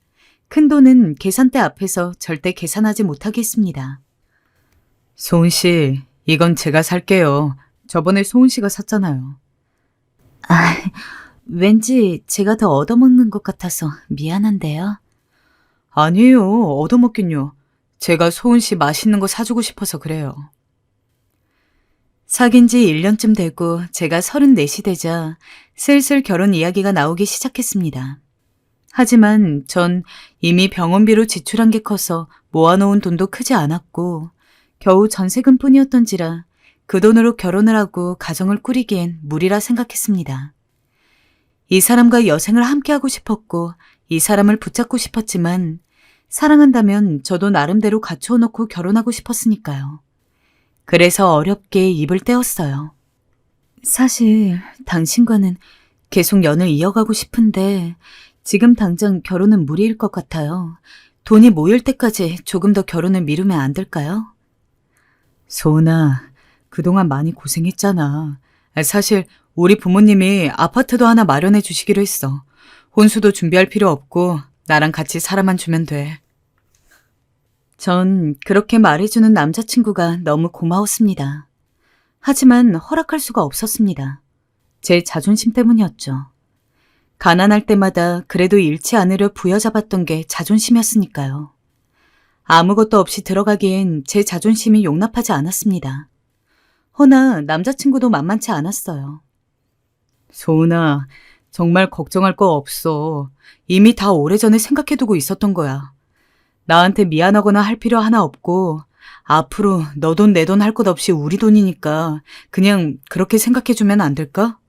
큰 돈은 계산대 앞에서 절대 계산하지 못하게 했습니다. 소은 씨, 이건 제가 살게요. 저번에 소은 씨가 샀잖아요. 아, 왠지 제가 더 얻어먹는 것 같아서 미안한데요. 아니에요. 얻어먹긴요. 제가 소은 씨 맛있는 거 사주고 싶어서 그래요. 사귄 지 1년쯤 되고 제가 34이 되자 슬슬 결혼 이야기가 나오기 시작했습니다. 하지만 전 이미 병원비로 지출한 게 커서 모아놓은 돈도 크지 않았고 겨우 전세금 뿐이었던지라 그 돈으로 결혼을 하고 가정을 꾸리기엔 무리라 생각했습니다. 이 사람과 여생을 함께하고 싶었고 이 사람을 붙잡고 싶었지만 사랑한다면 저도 나름대로 갖추어 놓고 결혼하고 싶었으니까요. 그래서 어렵게 입을 떼었어요. 사실 당신과는 계속 연을 이어가고 싶은데 지금 당장 결혼은 무리일 것 같아요. 돈이 모일 때까지 조금 더 결혼을 미루면 안 될까요? 소은아, 그동안 많이 고생했잖아. 사실 우리 부모님이 아파트도 하나 마련해 주시기로 했어. 혼수도 준비할 필요 없고 나랑 같이 살아만 주면 돼. 전 그렇게 말해주는 남자친구가 너무 고마웠습니다. 하지만 허락할 수가 없었습니다. 제 자존심 때문이었죠. 가난할 때마다 그래도 잃지 않으려 부여잡았던 게 자존심이었으니까요. 아무것도 없이 들어가기엔 제 자존심이 용납하지 않았습니다. 허나 남자친구도 만만치 않았어요. 소은아, 정말 걱정할 거 없어. 이미 다 오래전에 생각해두고 있었던 거야. 나한테 미안하거나 할 필요 하나 없고 앞으로 너 돈 내 돈 할 것 없이 우리 돈이니까 그냥 그렇게 생각해주면 안 될까?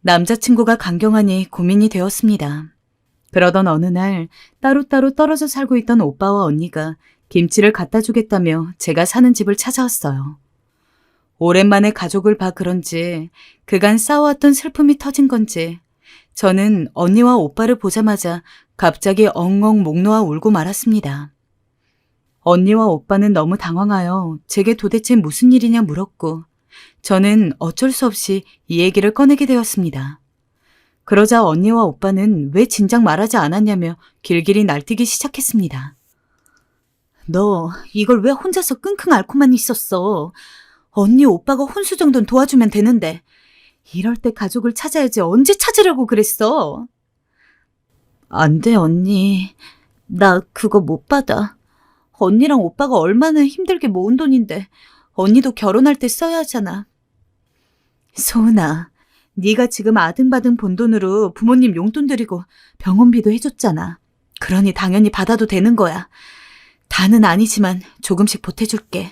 남자친구가 강경하니 고민이 되었습니다. 그러던 어느 날 따로따로 떨어져 살고 있던 오빠와 언니가 김치를 갖다 주겠다며 제가 사는 집을 찾아왔어요. 오랜만에 가족을 봐 그런지 그간 쌓아왔던 슬픔이 터진 건지 저는 언니와 오빠를 보자마자 갑자기 엉엉 목 놓아 울고 말았습니다. 언니와 오빠는 너무 당황하여 제게 도대체 무슨 일이냐 물었고 저는 어쩔 수 없이 이 얘기를 꺼내게 되었습니다. 그러자 언니와 오빠는 왜 진작 말하지 않았냐며 길길이 날뛰기 시작했습니다. 너 이걸 왜 혼자서 끙끙 앓고만 있었어? 언니 오빠가 혼수 정도는 도와주면 되는데 이럴 때 가족을 찾아야지 언제 찾으려고 그랬어? 안 돼, 언니. 나 그거 못 받아. 언니랑 오빠가 얼마나 힘들게 모은 돈인데 언니도 결혼할 때 써야 하잖아. 소은아, 네가 지금 아등바등 본 돈으로 부모님 용돈 드리고 병원비도 해줬잖아. 그러니 당연히 받아도 되는 거야. 다는 아니지만 조금씩 보태줄게.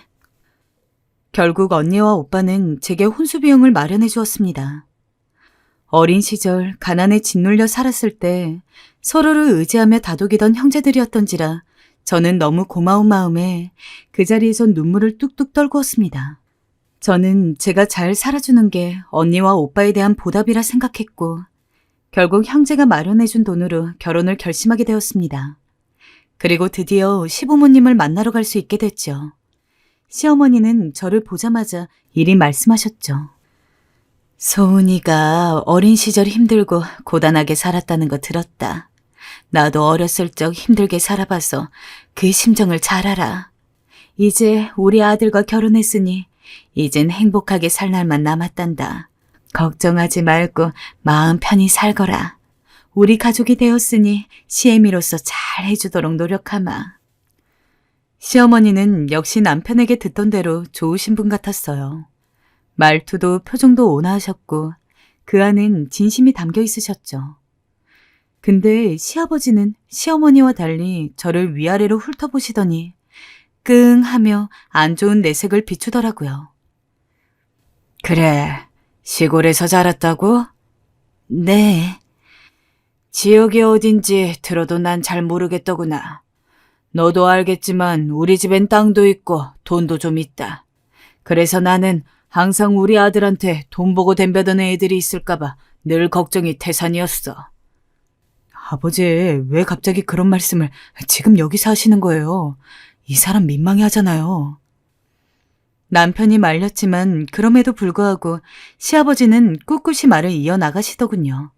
결국 언니와 오빠는 제게 혼수 비용을 마련해 주었습니다. 어린 시절 가난에 짓눌려 살았을 때 서로를 의지하며 다독이던 형제들이었던지라 저는 너무 고마운 마음에 그 자리에서 눈물을 뚝뚝 떨구었습니다. 저는 제가 잘 살아주는 게 언니와 오빠에 대한 보답이라 생각했고 결국 형제가 마련해준 돈으로 결혼을 결심하게 되었습니다. 그리고 드디어 시부모님을 만나러 갈 수 있게 됐죠. 시어머니는 저를 보자마자 이리 말씀하셨죠. 소은이가 어린 시절 힘들고 고단하게 살았다는 거 들었다. 나도 어렸을 적 힘들게 살아봐서 그 심정을 잘 알아. 이제 우리 아들과 결혼했으니 이젠 행복하게 살 날만 남았단다. 걱정하지 말고 마음 편히 살거라. 우리 가족이 되었으니 시애미로서 잘 해주도록 노력하마. 시어머니는 역시 남편에게 듣던 대로 좋으신 분 같았어요. 말투도 표정도 온화하셨고 그 안엔 진심이 담겨 있으셨죠. 근데 시아버지는 시어머니와 달리 저를 위아래로 훑어보시더니 끙 하며 안 좋은 내색을 비추더라고요. 그래, 시골에서 자랐다고? 네. 지역이 어딘지 들어도 난 잘 모르겠더구나. 너도 알겠지만 우리 집엔 땅도 있고 돈도 좀 있다. 그래서 나는 항상 우리 아들한테 돈 보고 덤벼드는 애들이 있을까봐 늘 걱정이 태산이었어. 아버지, 왜 갑자기 그런 말씀을 지금 여기서 하시는 거예요? 이 사람 민망해 하잖아요. 남편이 말렸지만 그럼에도 불구하고 시아버지는 꿋꿋이 말을 이어나가시더군요.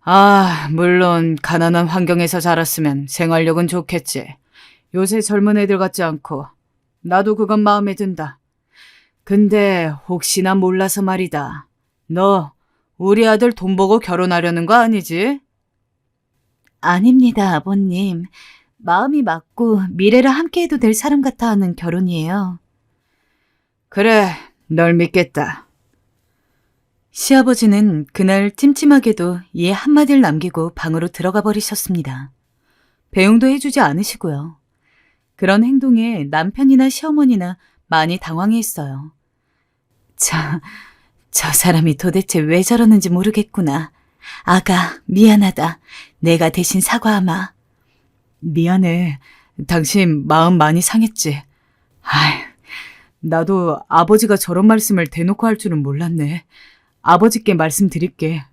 아, 물론 가난한 환경에서 자랐으면 생활력은 좋겠지. 요새 젊은 애들 같지 않고 나도 그건 마음에 든다. 근데 혹시나 몰라서 말이다. 너 우리 아들 돈 보고 결혼하려는 거 아니지? 아닙니다, 아버님. 마음이 맞고 미래를 함께해도 될 사람 같아 하는 결혼이에요. 그래, 널 믿겠다. 시아버지는 그날 찜찜하게도 이 한마디를 남기고 방으로 들어가 버리셨습니다. 배웅도 해주지 않으시고요. 그런 행동에 남편이나 시어머니나 많이 당황했어요. 저 사람이 도대체 왜 저러는지 모르겠구나. 아가, 미안하다. 내가 대신 사과하마. 미안해. 당신 마음 많이 상했지. 아휴, 나도 아버지가 저런 말씀을 대놓고 할 줄은 몰랐네. 아버지께 말씀드릴게.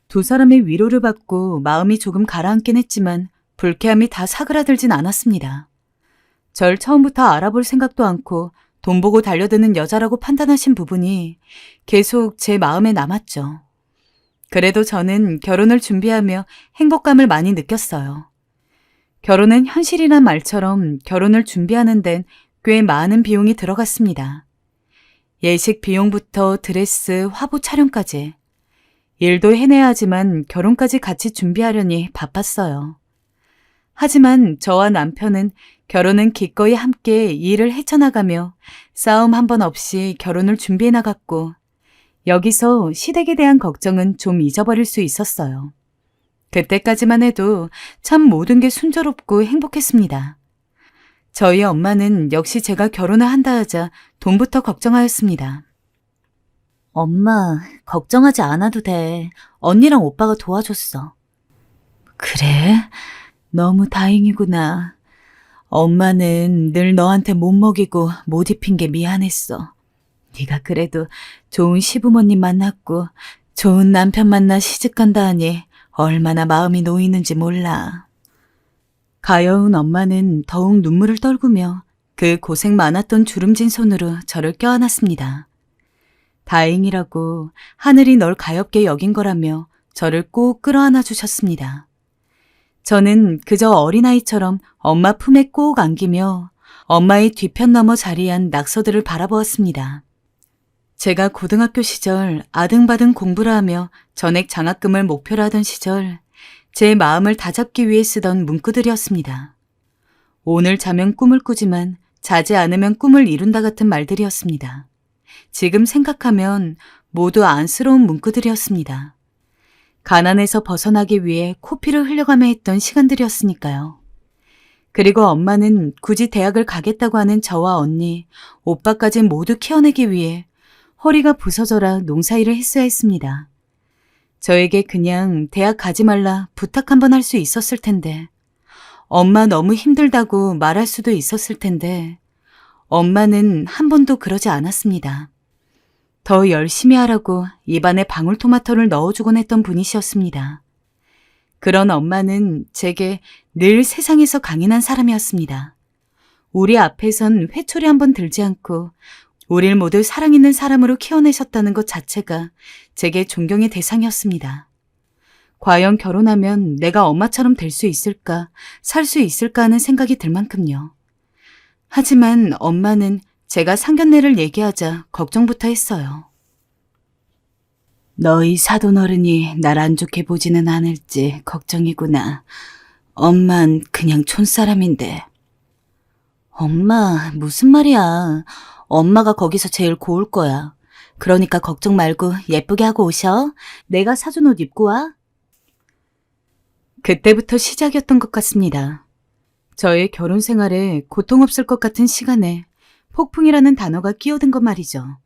두 사람의 위로를 받고 마음이 조금 가라앉긴 했지만 불쾌함이 다 사그라들진 않았습니다. 절 처음부터 알아볼 생각도 않고 돈 보고 달려드는 여자라고 판단하신 부분이 계속 제 마음에 남았죠. 그래도 저는 결혼을 준비하며 행복감을 많이 느꼈어요. 결혼은 현실이란 말처럼 결혼을 준비하는 데는 꽤 많은 비용이 들어갔습니다. 예식 비용부터 드레스, 화보 촬영까지. 일도 해내야 하지만 결혼까지 같이 준비하려니 바빴어요. 하지만 저와 남편은 결혼은 기꺼이 함께 일을 헤쳐나가며 싸움 한 번 없이 결혼을 준비해 나갔고 여기서 시댁에 대한 걱정은 좀 잊어버릴 수 있었어요. 그때까지만 해도 참 모든 게 순조롭고 행복했습니다. 저희 엄마는 역시 제가 결혼을 한다 하자 돈부터 걱정하였습니다. 엄마, 걱정하지 않아도 돼. 언니랑 오빠가 도와줬어. 그래? 너무 다행이구나. 엄마는 늘 너한테 못 먹이고 못 입힌 게 미안했어. 네가 그래도 좋은 시부모님 만났고 좋은 남편 만나 시집간다 하니 얼마나 마음이 놓이는지 몰라. 가여운 엄마는 더욱 눈물을 떨구며 그 고생 많았던 주름진 손으로 저를 껴안았습니다. 다행이라고 하늘이 널 가엾게 여긴 거라며 저를 꼭 끌어안아 주셨습니다. 저는 그저 어린아이처럼 엄마 품에 꼭 안기며 엄마의 뒤편 너머 자리한 낙서들을 바라보았습니다. 제가 고등학교 시절 아등바등 공부를 하며 전액 장학금을 목표로 하던 시절 제 마음을 다잡기 위해 쓰던 문구들이었습니다. 오늘 자면 꿈을 꾸지만 자지 않으면 꿈을 이룬다 같은 말들이었습니다. 지금 생각하면 모두 안쓰러운 문구들이었습니다. 가난에서 벗어나기 위해 코피를 흘려가며 했던 시간들이었으니까요. 그리고 엄마는 굳이 대학을 가겠다고 하는 저와 언니, 오빠까지 모두 키워내기 위해 허리가 부서져라 농사일을 했어야 했습니다. 저에게 그냥 대학 가지 말라 부탁 한번 할 수 있었을 텐데, 엄마 너무 힘들다고 말할 수도 있었을 텐데, 엄마는 한 번도 그러지 않았습니다. 더 열심히 하라고 입안에 방울토마토를 넣어주곤 했던 분이셨습니다. 그런 엄마는 제게 늘 세상에서 강인한 사람이었습니다. 우리 앞에선 회초리 한번 들지 않고 우릴 모두 사랑 있는 사람으로 키워내셨다는 것 자체가 제게 존경의 대상이었습니다. 과연 결혼하면 내가 엄마처럼 될 수 있을까, 살 수 있을까 하는 생각이 들 만큼요. 하지만 엄마는 제가 상견례를 얘기하자 걱정부터 했어요. 너희 사돈어른이 날 안 좋게 보지는 않을지 걱정이구나. 엄만 그냥 촌사람인데. 엄마, 무슨 말이야. 엄마가 거기서 제일 고울 거야. 그러니까 걱정 말고 예쁘게 하고 오셔. 내가 사준 옷 입고 와. 그때부터 시작이었던 것 같습니다. 저의 결혼 생활에 고통 없을 것 같은 시간에 폭풍이라는 단어가 끼어든 것 말이죠.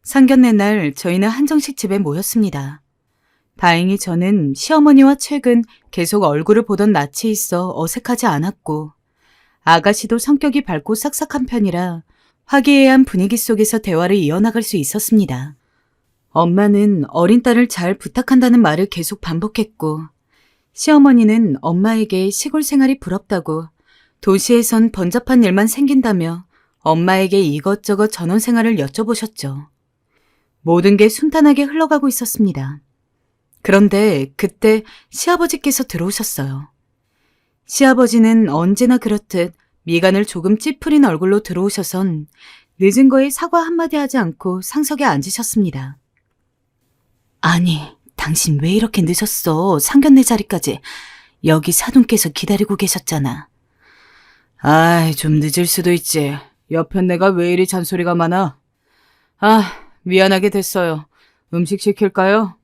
상견례 날 저희는 한정식 집에 모였습니다. 다행히 저는 시어머니와 최근 계속 얼굴을 보던 낯이 있어 어색하지 않았고, 아가씨도 성격이 밝고 싹싹한 편이라 화기애애한 분위기 속에서 대화를 이어나갈 수 있었습니다. 엄마는 어린 딸을 잘 부탁한다는 말을 계속 반복했고, 시어머니는 엄마에게 시골 생활이 부럽다고 도시에선 번잡한 일만 생긴다며 엄마에게 이것저것 전원 생활을 여쭤보셨죠. 모든 게 순탄하게 흘러가고 있었습니다. 그런데 그때 시아버지께서 들어오셨어요. 시아버지는 언제나 그렇듯 미간을 조금 찌푸린 얼굴로 들어오셔선 늦은 거에 사과 한마디 하지 않고 상석에 앉으셨습니다. 아니, 당신 왜 이렇게 늦었어? 상견례 자리까지. 여기 사돈께서 기다리고 계셨잖아. 아이, 좀 늦을 수도 있지. 옆엔 내가 왜 이리 잔소리가 많아? 미안하게 됐어요. 음식 시킬까요?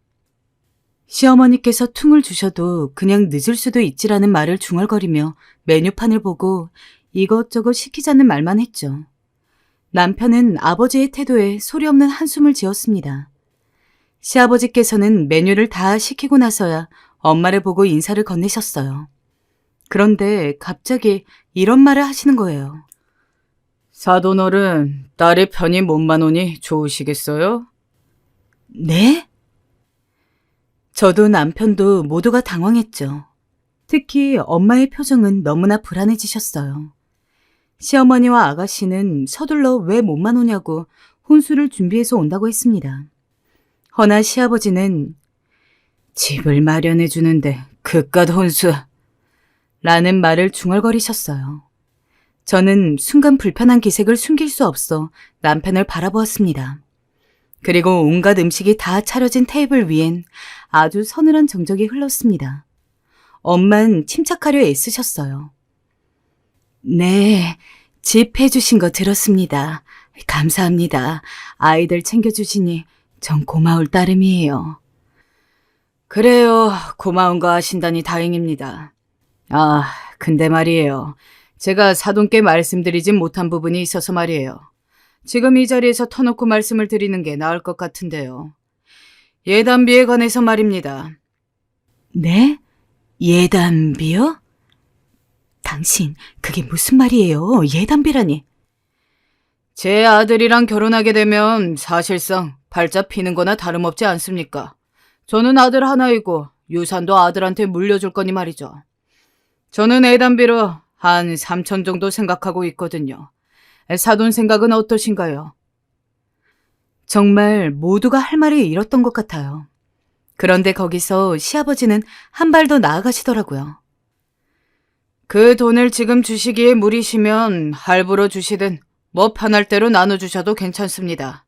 시어머니께서 퉁을 주셔도 그냥 늦을 수도 있지라는 말을 중얼거리며 메뉴판을 보고 이것저것 시키자는 말만 했죠. 남편은 아버지의 태도에 소리 없는 한숨을 지었습니다. 시아버지께서는 메뉴를 다 시키고 나서야 엄마를 보고 인사를 건네셨어요. 그런데 갑자기 이런 말을 하시는 거예요. 사돈어른, 딸이 편히 몸만 오니 좋으시겠어요? 네? 저도 남편도 모두가 당황했죠. 특히 엄마의 표정은 너무나 불안해지셨어요. 시어머니와 아가씨는 서둘러 왜 몸만 오냐고 혼수를 준비해서 온다고 했습니다. 허나 시아버지는 집을 마련해 주는데 그깟 혼수 라는 말을 중얼거리셨어요. 저는 순간 불편한 기색을 숨길 수 없어 남편을 바라보았습니다. 그리고 온갖 음식이 다 차려진 테이블 위엔 아주 서늘한 정적이 흘렀습니다. 엄만 침착하려 애쓰셨어요. 네, 집 해주신 거 들었습니다. 감사합니다. 아이들 챙겨주시니 전 고마울 따름이에요. 그래요, 고마운 거 아신다니 다행입니다. 근데 말이에요. 제가 사돈께 말씀드리진 못한 부분이 있어서 말이에요. 지금 이 자리에서 터놓고 말씀을 드리는 게 나을 것 같은데요. 예단비에 관해서 말입니다. 네? 예단비요? 당신, 그게 무슨 말이에요? 예단비라니. 제 아들이랑 결혼하게 되면 사실상 발자 피는 거나 다름없지 않습니까? 저는 아들 하나이고 유산도 아들한테 물려줄 거니 말이죠. 저는 예단비로 한 3천 정도 생각하고 있거든요. 사돈 생각은 어떠신가요? 정말 모두가 할 말을 잃었던 것 같아요. 그런데 거기서 시아버지는 한 발 더 나아가시더라고요. 그 돈을 지금 주시기에 무리시면 할부로 주시든 뭐 편할 대로 나눠주셔도 괜찮습니다.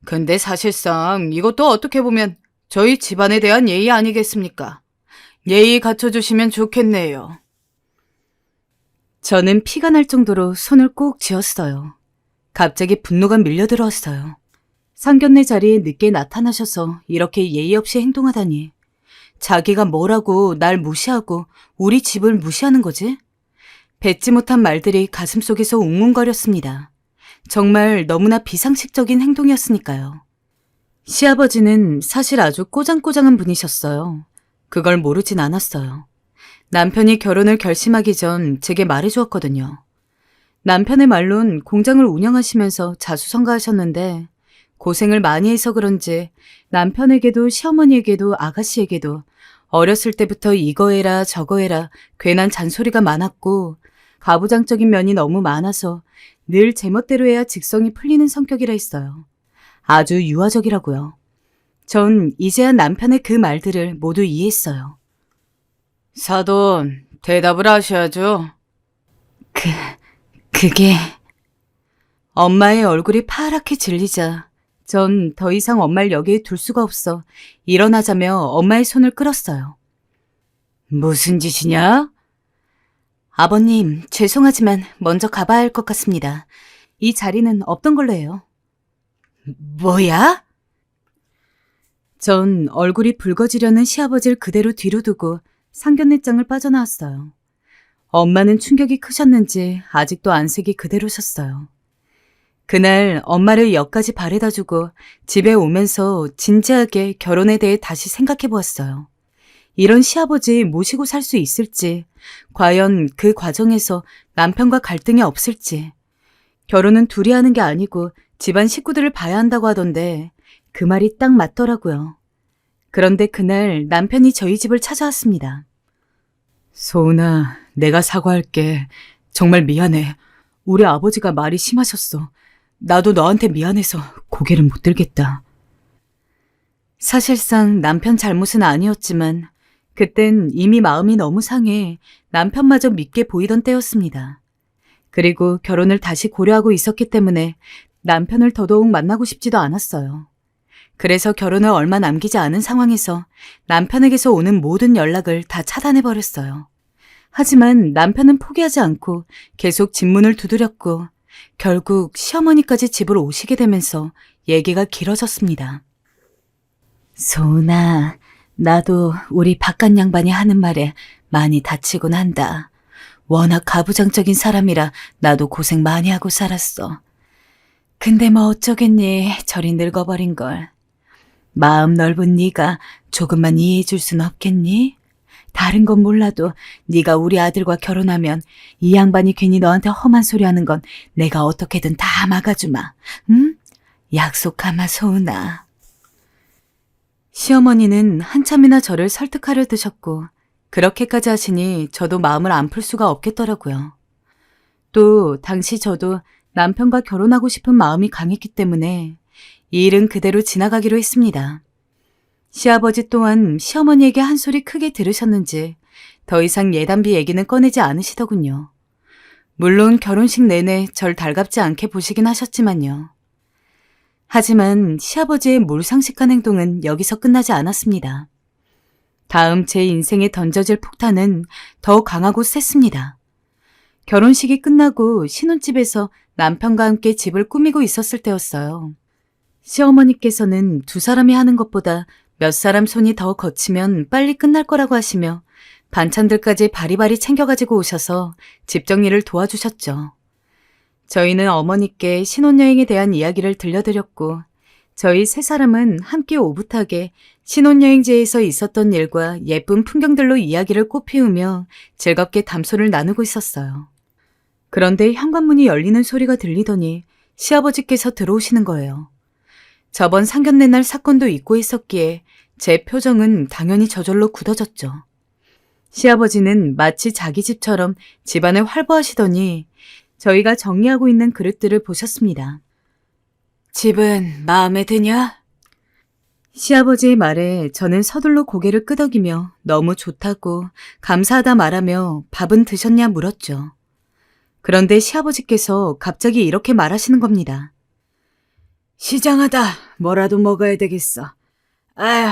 근데 사실상 이것도 어떻게 보면 저희 집안에 대한 예의 아니겠습니까? 예의 갖춰주시면 좋겠네요. 저는 피가 날 정도로 손을 꼭 쥐었어요. 갑자기 분노가 밀려들어왔어요. 상견례 자리에 늦게 나타나셔서 이렇게 예의 없이 행동하다니. 자기가 뭐라고 날 무시하고 우리 집을 무시하는 거지? 뱉지 못한 말들이 가슴속에서 웅웅거렸습니다. 정말 너무나 비상식적인 행동이었으니까요. 시아버지는 사실 아주 꼬장꼬장한 분이셨어요. 그걸 모르진 않았어요. 남편이 결혼을 결심하기 전 제게 말해주었거든요. 남편의 말론 공장을 운영하시면서 자수성가하셨는데 고생을 많이 해서 그런지 남편에게도 시어머니에게도 아가씨에게도 어렸을 때부터 이거 해라 저거 해라 괜한 잔소리가 많았고 가부장적인 면이 너무 많아서 늘 제멋대로 해야 직성이 풀리는 성격이라 했어요. 아주 유아적이라고요. 전 이제야 남편의 그 말들을 모두 이해했어요. 사돈, 대답을 하셔야죠. 그게... 엄마의 얼굴이 파랗게 질리자 전 더 이상 엄마를 여기에 둘 수가 없어 일어나자며 엄마의 손을 끌었어요. 무슨 짓이냐? 아버님, 죄송하지만 먼저 가봐야 할 것 같습니다. 이 자리는 없던 걸로 해요. 뭐야? 전 얼굴이 붉어지려는 시아버지를 그대로 뒤로 두고 상견례장을 빠져나왔어요. 엄마는 충격이 크셨는지 아직도 안색이 그대로셨어요. 그날 엄마를 역까지 바래다 주고 집에 오면서 진지하게 결혼에 대해 다시 생각해 보았어요. 이런 시아버지 모시고 살 수 있을지, 과연 그 과정에서 남편과 갈등이 없을지. 결혼은 둘이 하는 게 아니고 집안 식구들을 봐야 한다고 하던데 그 말이 딱 맞더라고요. 그런데 그날 남편이 저희 집을 찾아왔습니다. 소은아, 내가 사과할게. 정말 미안해. 우리 아버지가 말이 심하셨어. 나도 너한테 미안해서 고개를 못 들겠다. 사실상 남편 잘못은 아니었지만 그땐 이미 마음이 너무 상해 남편마저 믿게 보이던 때였습니다. 그리고 결혼을 다시 고려하고 있었기 때문에 남편을 더더욱 만나고 싶지도 않았어요. 그래서 결혼을 얼마 남기지 않은 상황에서 남편에게서 오는 모든 연락을 다 차단해버렸어요. 하지만 남편은 포기하지 않고 계속 집문을 두드렸고 결국 시어머니까지 집으로 오시게 되면서 얘기가 길어졌습니다. 소은아, 나도 우리 바깥 양반이 하는 말에 많이 다치곤 한다. 워낙 가부장적인 사람이라 나도 고생 많이 하고 살았어. 근데 뭐 어쩌겠니, 저리 늙어버린 걸. 마음 넓은 네가 조금만 이해해 줄 순 없겠니? 다른 건 몰라도 네가 우리 아들과 결혼하면 이 양반이 괜히 너한테 험한 소리 하는 건 내가 어떻게든 다 막아주마. 응? 약속하마, 소은아. 시어머니는 한참이나 저를 설득하려 드셨고 그렇게까지 하시니 저도 마음을 안 풀 수가 없겠더라고요. 또 당시 저도 남편과 결혼하고 싶은 마음이 강했기 때문에 이 일은 그대로 지나가기로 했습니다. 시아버지 또한 시어머니에게 한 소리 크게 들으셨는지 더 이상 예단비 얘기는 꺼내지 않으시더군요. 물론 결혼식 내내 절 달갑지 않게 보시긴 하셨지만요. 하지만 시아버지의 몰상식한 행동은 여기서 끝나지 않았습니다. 다음 제 인생에 던져질 폭탄은 더 강하고 셌습니다. 결혼식이 끝나고 신혼집에서 남편과 함께 집을 꾸미고 있었을 때였어요. 시어머니께서는 두 사람이 하는 것보다 몇 사람 손이 더 거치면 빨리 끝날 거라고 하시며 반찬들까지 바리바리 챙겨가지고 오셔서 집 정리를 도와주셨죠. 저희는 어머니께 신혼여행에 대한 이야기를 들려드렸고 저희 세 사람은 함께 오붓하게 신혼여행지에서 있었던 일과 예쁜 풍경들로 이야기를 꽃피우며 즐겁게 담소를 나누고 있었어요. 그런데 현관문이 열리는 소리가 들리더니 시아버지께서 들어오시는 거예요. 저번 상견례 날 사건도 잊고 있었기에 제 표정은 당연히 저절로 굳어졌죠. 시아버지는 마치 자기 집처럼 집안을 활보하시더니 저희가 정리하고 있는 그릇들을 보셨습니다. 집은 마음에 드냐? 시아버지의 말에 저는 서둘러 고개를 끄덕이며 너무 좋다고 감사하다 말하며 밥은 드셨냐 물었죠. 그런데 시아버지께서 갑자기 이렇게 말하시는 겁니다. 시장하다 뭐라도 먹어야 되겠어. 아휴,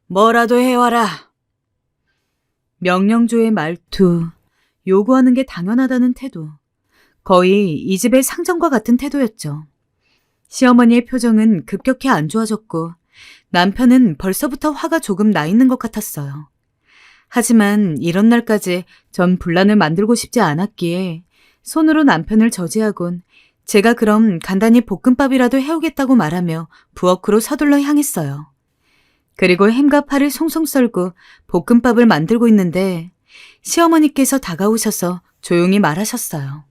뭐라도 해와라. 명령조의 말투, 요구하는 게 당연하다는 태도. 거의 이 집의 상정과 같은 태도였죠. 시어머니의 표정은 급격히 안 좋아졌고 남편은 벌써부터 화가 조금 나 있는 것 같았어요. 하지만 이런 날까지 전 분란을 만들고 싶지 않았기에 손으로 남편을 저지하곤 제가 그럼 간단히 볶음밥이라도 해오겠다고 말하며 부엌으로 서둘러 향했어요. 그리고 햄과 파를 송송 썰고 볶음밥을 만들고 있는데 시어머니께서 다가오셔서 조용히 말하셨어요.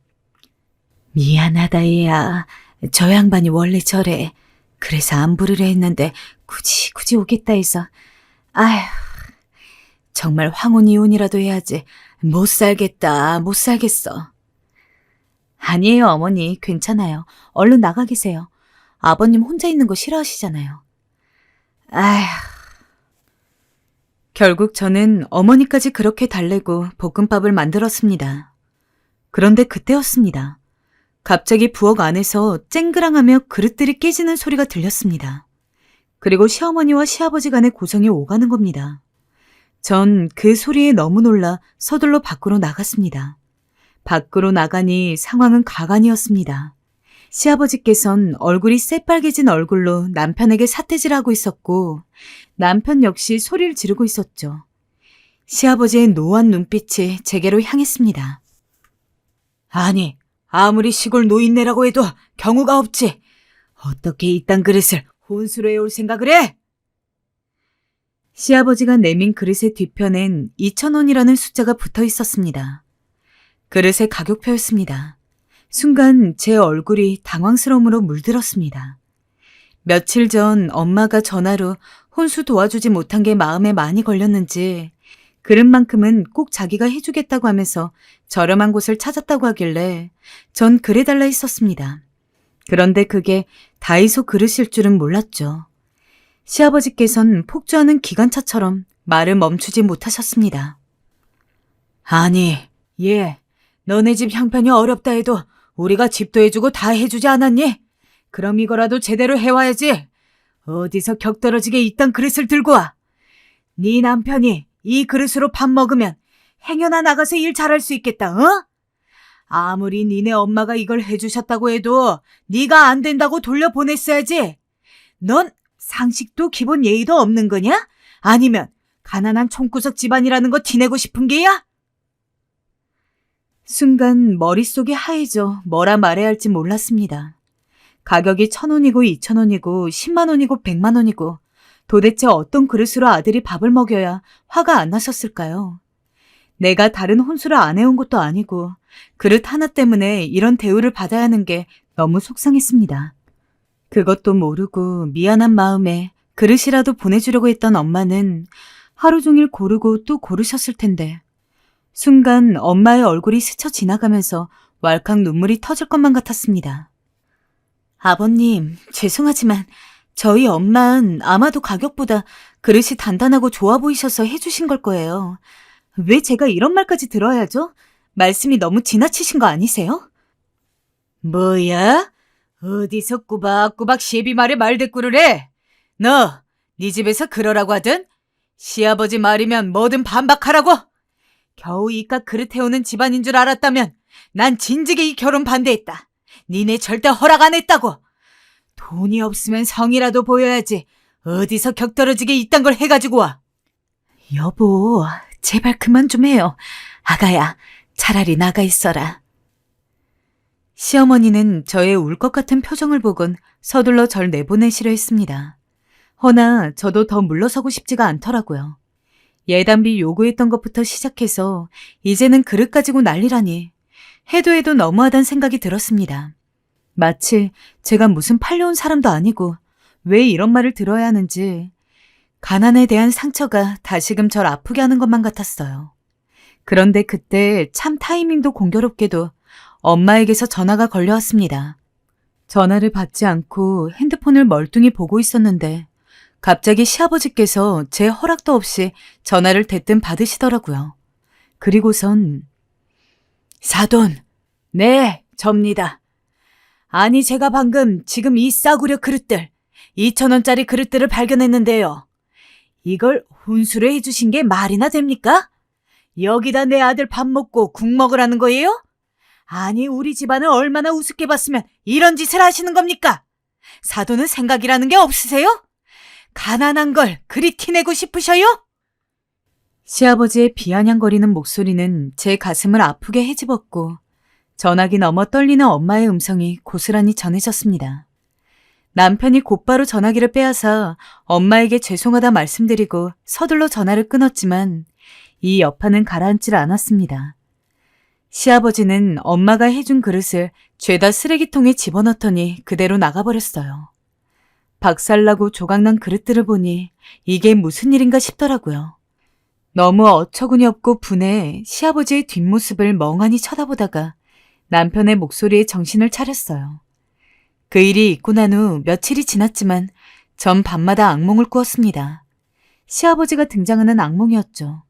미안하다 얘야. 저 양반이 원래 저래. 그래서 안 부르려 했는데 굳이 오겠다 해서. 아휴, 정말 황혼이혼이라도 해야지. 못 살겠다, 못 살겠어. 아니에요, 어머니. 괜찮아요. 얼른 나가 계세요. 아버님 혼자 있는 거 싫어하시잖아요. 아휴. 결국 저는 어머니까지 그렇게 달래고 볶음밥을 만들었습니다. 그런데 그때였습니다. 갑자기 부엌 안에서 쨍그랑하며 그릇들이 깨지는 소리가 들렸습니다. 그리고 시어머니와 시아버지 간의 고성이 오가는 겁니다. 전 그 소리에 너무 놀라 서둘러 밖으로 나갔습니다. 밖으로 나가니 상황은 가관이었습니다. 시아버지께선 얼굴이 새빨개진 얼굴로 남편에게 사태질하고 있었고 남편 역시 소리를 지르고 있었죠. 시아버지의 노한 눈빛이 제게로 향했습니다. 아니, 아무리 시골 노인네라고 해도 경우가 없지. 어떻게 이딴 그릇을 혼수로 해올 생각을 해? 시아버지가 내민 그릇의 뒤편엔 2,000원이라는 숫자가 붙어 있었습니다. 그릇의 가격표였습니다. 순간 제 얼굴이 당황스러움으로 물들었습니다. 며칠 전 엄마가 전화로 혼수 도와주지 못한 게 마음에 많이 걸렸는지 그릇만큼은 꼭 자기가 해주겠다고 하면서 저렴한 곳을 찾았다고 하길래 전 그래달라 했었습니다. 그런데 그게 다이소 그릇일 줄은 몰랐죠. 시아버지께선 폭주하는 기관차처럼 말을 멈추지 못하셨습니다. 아니, 너네 집 형편이 어렵다 해도 우리가 집도 해주고 다 해주지 않았니? 그럼 이거라도 제대로 해와야지. 어디서 격떨어지게 이딴 그릇을 들고 와. 네 남편이 이 그릇으로 밥 먹으면 행여나 나가서 일 잘할 수 있겠다, 어? 아무리 니네 엄마가 이걸 해주셨다고 해도 네가 안 된다고 돌려보냈어야지. 넌 상식도 기본 예의도 없는 거냐? 아니면 가난한 총구석 집안이라는 거 티내고 싶은 게야? 순간 머릿속이 하얘져 뭐라 말해야 할지 몰랐습니다. 가격이 1,000원이고 2,000원이고 10만 원이고 100만 원이고 도대체 어떤 그릇으로 아들이 밥을 먹여야 화가 안 나셨을까요? 내가 다른 혼수를 안 해온 것도 아니고 그릇 하나 때문에 이런 대우를 받아야 하는 게 너무 속상했습니다. 그것도 모르고 미안한 마음에 그릇이라도 보내주려고 했던 엄마는 하루 종일 고르고 또 고르셨을 텐데 순간 엄마의 얼굴이 스쳐 지나가면서 왈칵 눈물이 터질 것만 같았습니다. 아버님, 죄송하지만 저희 엄마는 아마도 가격보다 그릇이 단단하고 좋아 보이셔서 해주신 걸 거예요. 왜 제가 이런 말까지 들어야죠? 말씀이 너무 지나치신 거 아니세요? 뭐야? 어디서 꾸박꾸박 시비 말에 말대꾸를 해? 너, 네 집에서 그러라고 하든? 시아버지 말이면 뭐든 반박하라고? 겨우 이깟 그릇 해오는 집안인 줄 알았다면 난 진즉에 이 결혼 반대했다. 니네 절대 허락 안 했다고. 돈이 없으면 성이라도 보여야지. 어디서 격떨어지게 이딴 걸 해가지고 와. 여보, 제발 그만 좀 해요. 아가야, 차라리 나가 있어라. 시어머니는 저의 울 것 같은 표정을 보곤 서둘러 절 내보내시려 했습니다. 허나 저도 더 물러서고 싶지가 않더라고요. 예단비 요구했던 것부터 시작해서 이제는 그릇 가지고 난리라니 해도 너무하단 생각이 들었습니다. 마치 제가 무슨 팔려온 사람도 아니고 왜 이런 말을 들어야 하는지 가난에 대한 상처가 다시금 절 아프게 하는 것만 같았어요. 그런데 그때 참 타이밍도 공교롭게도 엄마에게서 전화가 걸려왔습니다. 전화를 받지 않고 핸드폰을 멀뚱히 보고 있었는데 갑자기 시아버지께서 제 허락도 없이 전화를 대뜸 받으시더라고요. 그리고선 사돈, 네, 접니다. 아니 제가 방금 지금 이 싸구려 그릇들, 2,000원짜리 그릇들을 발견했는데요. 이걸 혼수로 해주신 게 말이나 됩니까? 여기다 내 아들 밥 먹고 국 먹으라는 거예요? 아니, 우리 집안을 얼마나 우습게 봤으면 이런 짓을 하시는 겁니까? 사도는 생각이라는 게 없으세요? 가난한 걸 그리 티내고 싶으셔요? 시아버지의 비아냥거리는 목소리는 제 가슴을 아프게 헤집었고 전화기 너머 떨리는 엄마의 음성이 고스란히 전해졌습니다. 남편이 곧바로 전화기를 빼앗아 엄마에게 죄송하다 말씀드리고 서둘러 전화를 끊었지만 이 여파는 가라앉질 않았습니다. 시아버지는 엄마가 해준 그릇을 죄다 쓰레기통에 집어넣더니 그대로 나가버렸어요. 박살나고 조각난 그릇들을 보니 이게 무슨 일인가 싶더라고요. 너무 어처구니 없고 분해 시아버지의 뒷모습을 멍하니 쳐다보다가 남편의 목소리에 정신을 차렸어요. 그 일이 있고 난 후 며칠이 지났지만 전 밤마다 악몽을 꾸었습니다. 시아버지가 등장하는 악몽이었죠.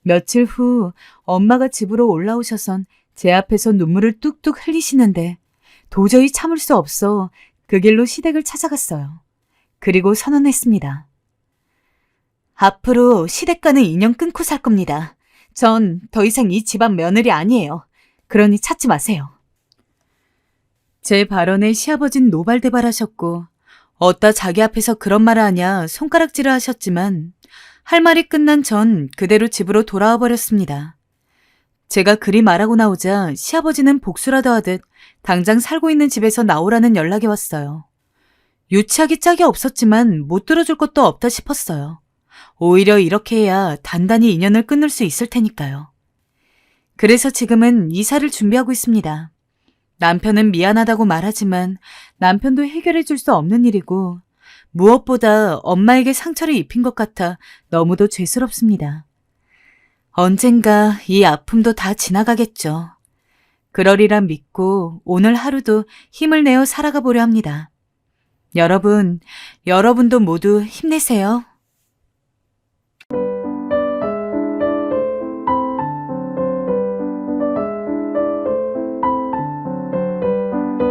며칠 후 엄마가 집으로 올라오셔선 제 앞에서 눈물을 뚝뚝 흘리시는데 도저히 참을 수 없어 그 길로 시댁을 찾아갔어요. 그리고 선언했습니다. 앞으로 시댁과는 인연 끊고 살 겁니다. 전 더 이상 이 집안 며느리 아니에요. 그러니 찾지 마세요. 제 발언에 시아버진 노발대발하셨고 어따 자기 앞에서 그런 말을 하냐 손가락질을 하셨지만 할 말이 끝난 전 그대로 집으로 돌아와 버렸습니다. 제가 그리 말하고 나오자 시아버지는 복수라도 하듯 당장 살고 있는 집에서 나오라는 연락이 왔어요. 유치하기 짝이 없었지만 못 들어줄 것도 없다 싶었어요. 오히려 이렇게 해야 단단히 인연을 끊을 수 있을 테니까요. 그래서 지금은 이사를 준비하고 있습니다. 남편은 미안하다고 말하지만 남편도 해결해 줄 수 없는 일이고 무엇보다 엄마에게 상처를 입힌 것 같아 너무도 죄스럽습니다. 언젠가 이 아픔도 다 지나가겠죠. 그러리라 믿고 오늘 하루도 힘을 내어 살아가 보려 합니다. 여러분도 모두 힘내세요.